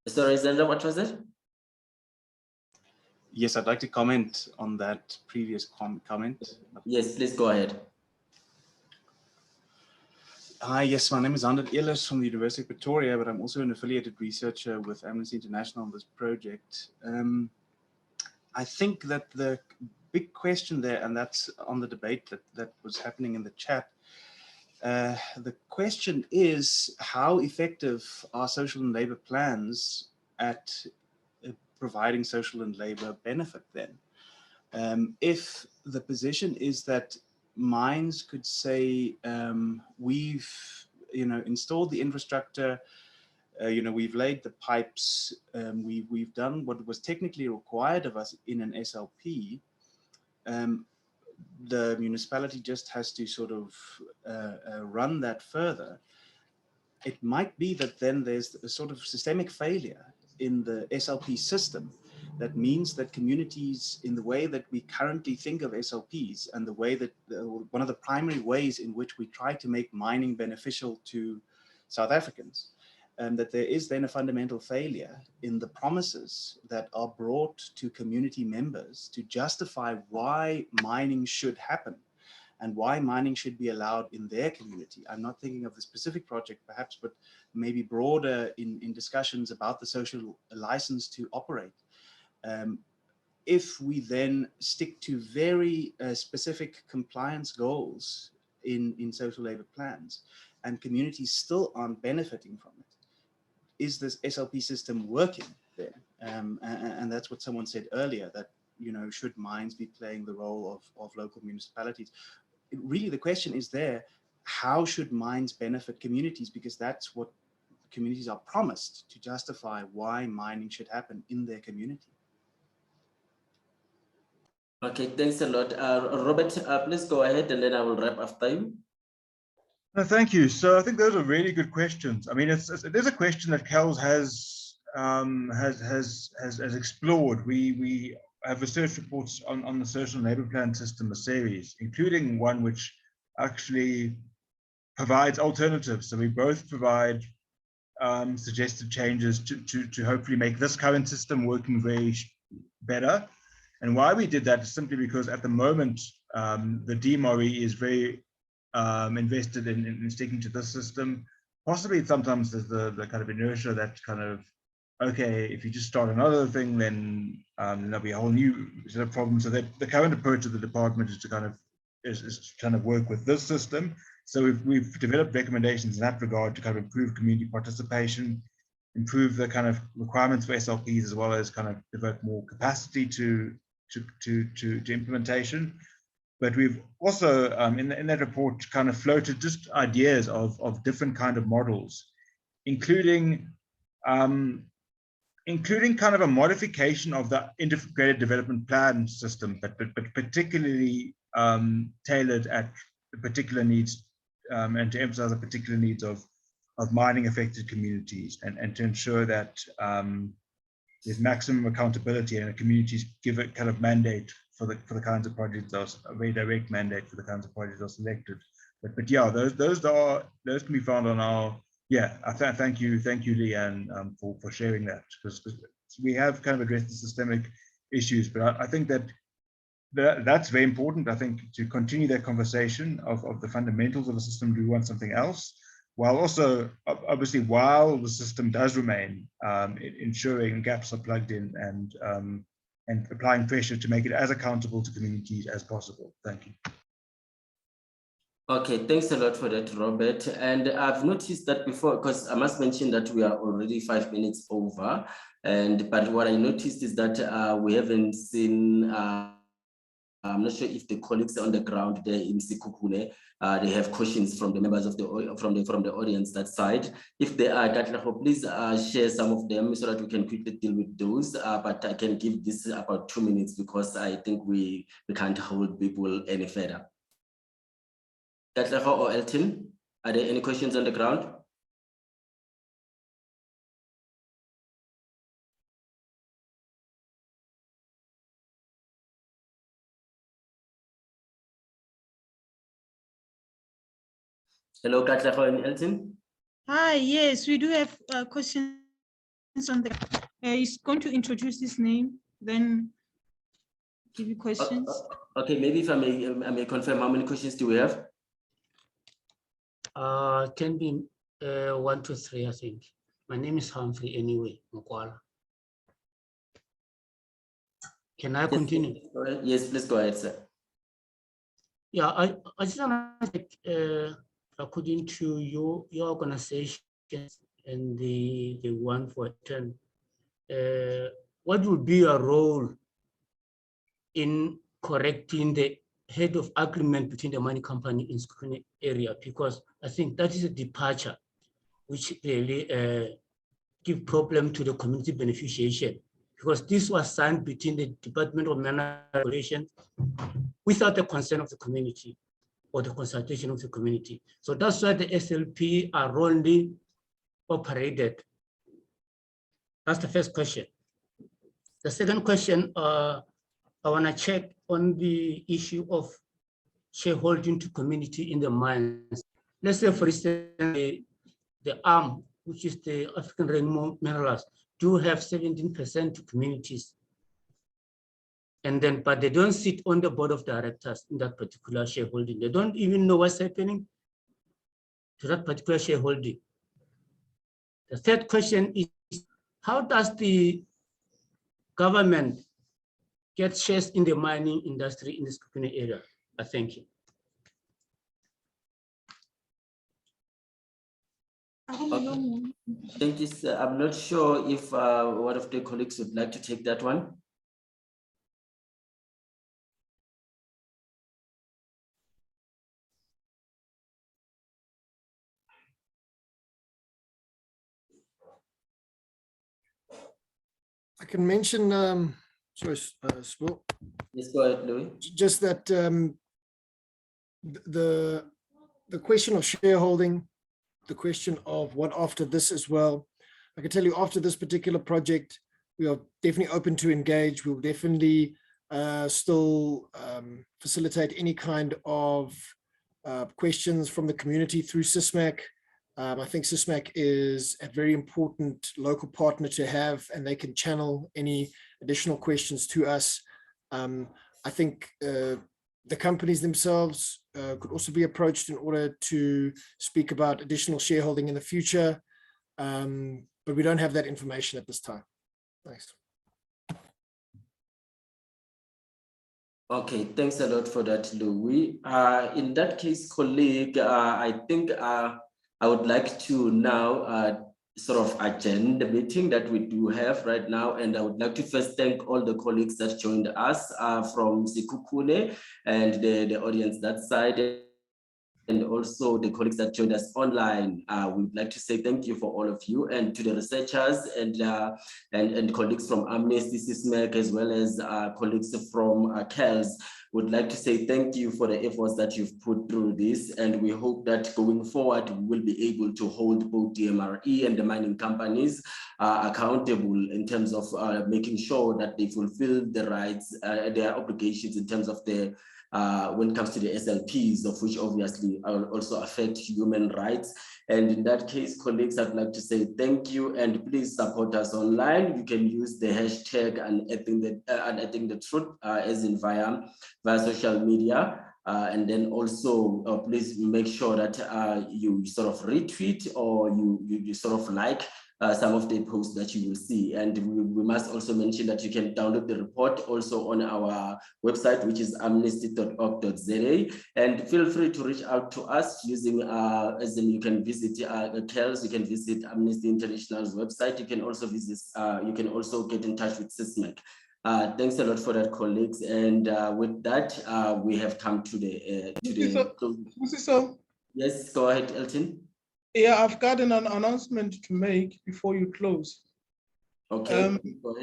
Sorry, Zenda, what was it? Yes, I'd like to comment on that previous comment. Yes, please go ahead. Hi, yes, my name is Anders Ehlers from the University of Pretoria, but I'm also an affiliated researcher with Amnesty International on this project. I think that the big question there, and that's on the debate that was happening in the chat, the question is how effective are social and labor plans at providing social and labor benefit then? If the position is that mines could say, we've, you know, installed the infrastructure, you know, we've laid the pipes, we've done what was technically required of us in an SLP, the municipality just has to sort of run that further. It might be that then there's a sort of systemic failure in the SLP system. That means that communities, in the way that we currently think of SLPs and the way that one of the primary ways in which we try to make mining beneficial to South Africans, that there is then a fundamental failure in the promises that are brought to community members to justify why mining should happen and why mining should be allowed in their community. I'm not thinking of the specific project perhaps, but maybe broader in discussions about the social license to operate. If we then stick to very specific compliance goals in social labor plans and communities still aren't benefiting from it, is this SLP system working then? And that's what someone said earlier, that, you know, should mines be playing the role of local municipalities? Really, the question is there, how should mines benefit communities? Because that's what communities are promised to justify why mining should happen in their community. Okay, thanks a lot. Robert, please go ahead and then I will wrap after you. No, thank you. So I think those are really good questions. I mean, it is a question that CALS has explored. We have research reports on the social and labor plan system, a series, including one which actually provides alternatives. So we both provide suggested changes to hopefully make this current system working very better. And why we did that is simply because at the moment, the DMRE is very invested in sticking to this system. Possibly sometimes there's the kind of inertia that kind of, okay, if you just start another thing, then there'll be a whole new set of problems. So that the current approach of the department is to kind of work with this system. So we've developed recommendations in that regard to kind of improve community participation, improve the kind of requirements for SLPs, as well as kind of devote more capacity to implementation. But we've also in that report kind of floated just ideas of different kind of models, including kind of a modification of the integrated development plan system, but particularly tailored at the particular needs and to emphasize the particular needs of mining affected communities, and to ensure that there's maximum accountability and the communities give a kind of mandate for the kinds of projects, a very direct mandate for the kinds of projects that are selected. But yeah, those can be found on our, yeah. Thank you, Leanne, for sharing that, because we have kind of addressed the systemic issues. But I think that's very important. I think to continue that conversation of the fundamentals of the system. Do we want something else? While also, obviously, while the system does remain, ensuring gaps are plugged in and and applying pressure to make it as accountable to communities as possible. Thank you. Okay, thanks a lot for that, Robert. And I've noticed that before, because I must mention that we are already 5 minutes over. But what I noticed is that we haven't seen, I'm not sure if the colleagues on the ground there in Sekhukhune, they have questions from the members of the from the audience that side. If they are, Katleho, please share some of them so that we can quickly deal with those. But I can give this about 2 minutes because I think we can't hold people any further. Katleho or Elton, are there any questions on the ground? Hello, Katleho and Elton. Hi, yes, we do have questions on the. He's going to introduce his name, then give you questions. Okay, maybe if I may confirm, how many questions do we have? Can be 1 to 3, I think. My name is Humphrey anyway, Mokwala. Can I continue? Yes, please go ahead, sir. Yeah, I just want to according to your organization and the one for 10, what would be your role in correcting the head of agreement between the mining company in Sekhukhune area? Because I think that is a departure which really give problem to the community beneficiation, because this was signed between the Department of Mineral Regulation without the consent of the community or the consultation of the community. So that's why the SLP are only operated. That's the first question. The second question, I want to check on the issue of shareholding to community in the mines. Let's say, for instance, the ARM, which is the African Rainbow Minerals, do have 17% to communities. And then, but they don't sit on the board of directors in that particular shareholding. They don't even know what's happening to that particular shareholding. The third question is, how does the government get shares in the mining industry in this Sekhukhune area? Thank you. Okay. Thank you, sir. I'm not sure if one of the colleagues would like to take that one. I can mention, sorry, Spo. Yes, go ahead, Louis. Just that the question of shareholding, the question of what after this as well. I can tell you after this particular project, we are definitely open to engage. We'll definitely still facilitate any kind of questions from the community through SISMAC. I think SISMAC is a very important local partner to have, and they can channel any additional questions to us. I think the companies themselves could also be approached in order to speak about additional shareholding in the future, but we don't have that information at this time. Thanks. Okay, thanks a lot for that, Louis. In that case, colleague, I think I would like to now sort of adjourn the meeting that we do have right now. And I would like to first thank all the colleagues that joined us from Sekhukhune and the audience that side, and also the colleagues that joined us online. We'd like to say thank you for all of you, and to the researchers and colleagues from Amnesty, SISMAC, as well as colleagues from CALS. Would like to say thank you for the efforts that you've put through this, and we hope that going forward we will be able to hold both DMRE and the mining companies accountable in terms of making sure that they fulfill the rights, their obligations in terms of the when it comes to the SLPs, of which obviously also affect human rights. And in that case, colleagues, I'd like to say thank you, and please support us online. You can use the hashtag Unearthing the Truth, as in via social media. And then also please make sure that you sort of retweet or you sort of like some of the posts that you will see. And we must also mention that you can download the report also on our website, which is amnesty.org.za. And feel free to reach out to us using, as in you can visit CALS, you can visit Amnesty International's website. You can also visit, you can also get in touch with SISMEC. Thanks a lot for that, colleagues. And with that, we have come to the Yes, go ahead, Elton. Yeah, I've got an announcement to make before you close. Okay.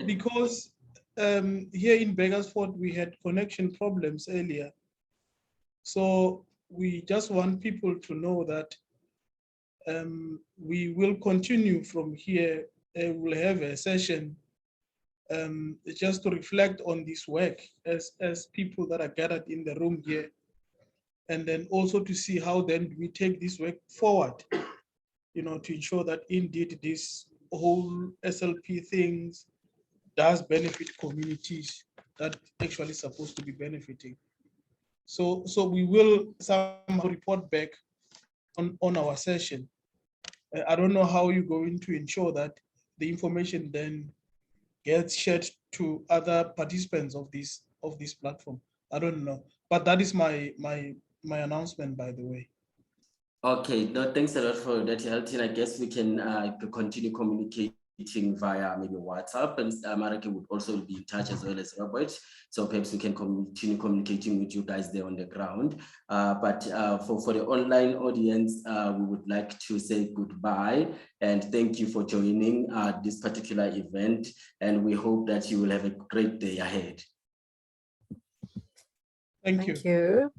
Because here in Begersford, we had connection problems earlier. So we just want people to know that we will continue from here. We'll have a session just to reflect on this work as people that are gathered in the room here. And then also to see how then we take this work forward, you know, to ensure that indeed this whole SLP things does benefit communities that actually supposed to be benefiting. So we will somehow report back on our session. I don't know how you're going to ensure that the information then gets shared to other participants of this platform. I don't know, but that is my announcement, by the way. Okay, no, thanks a lot for that, Elton. I guess we can continue communicating via maybe WhatsApp, and Marike would also be in touch as well as Robert. So perhaps we can continue communicating with you guys there on the ground. But for the online audience, we would like to say goodbye and thank you for joining this particular event. And we hope that you will have a great day ahead. Thank you.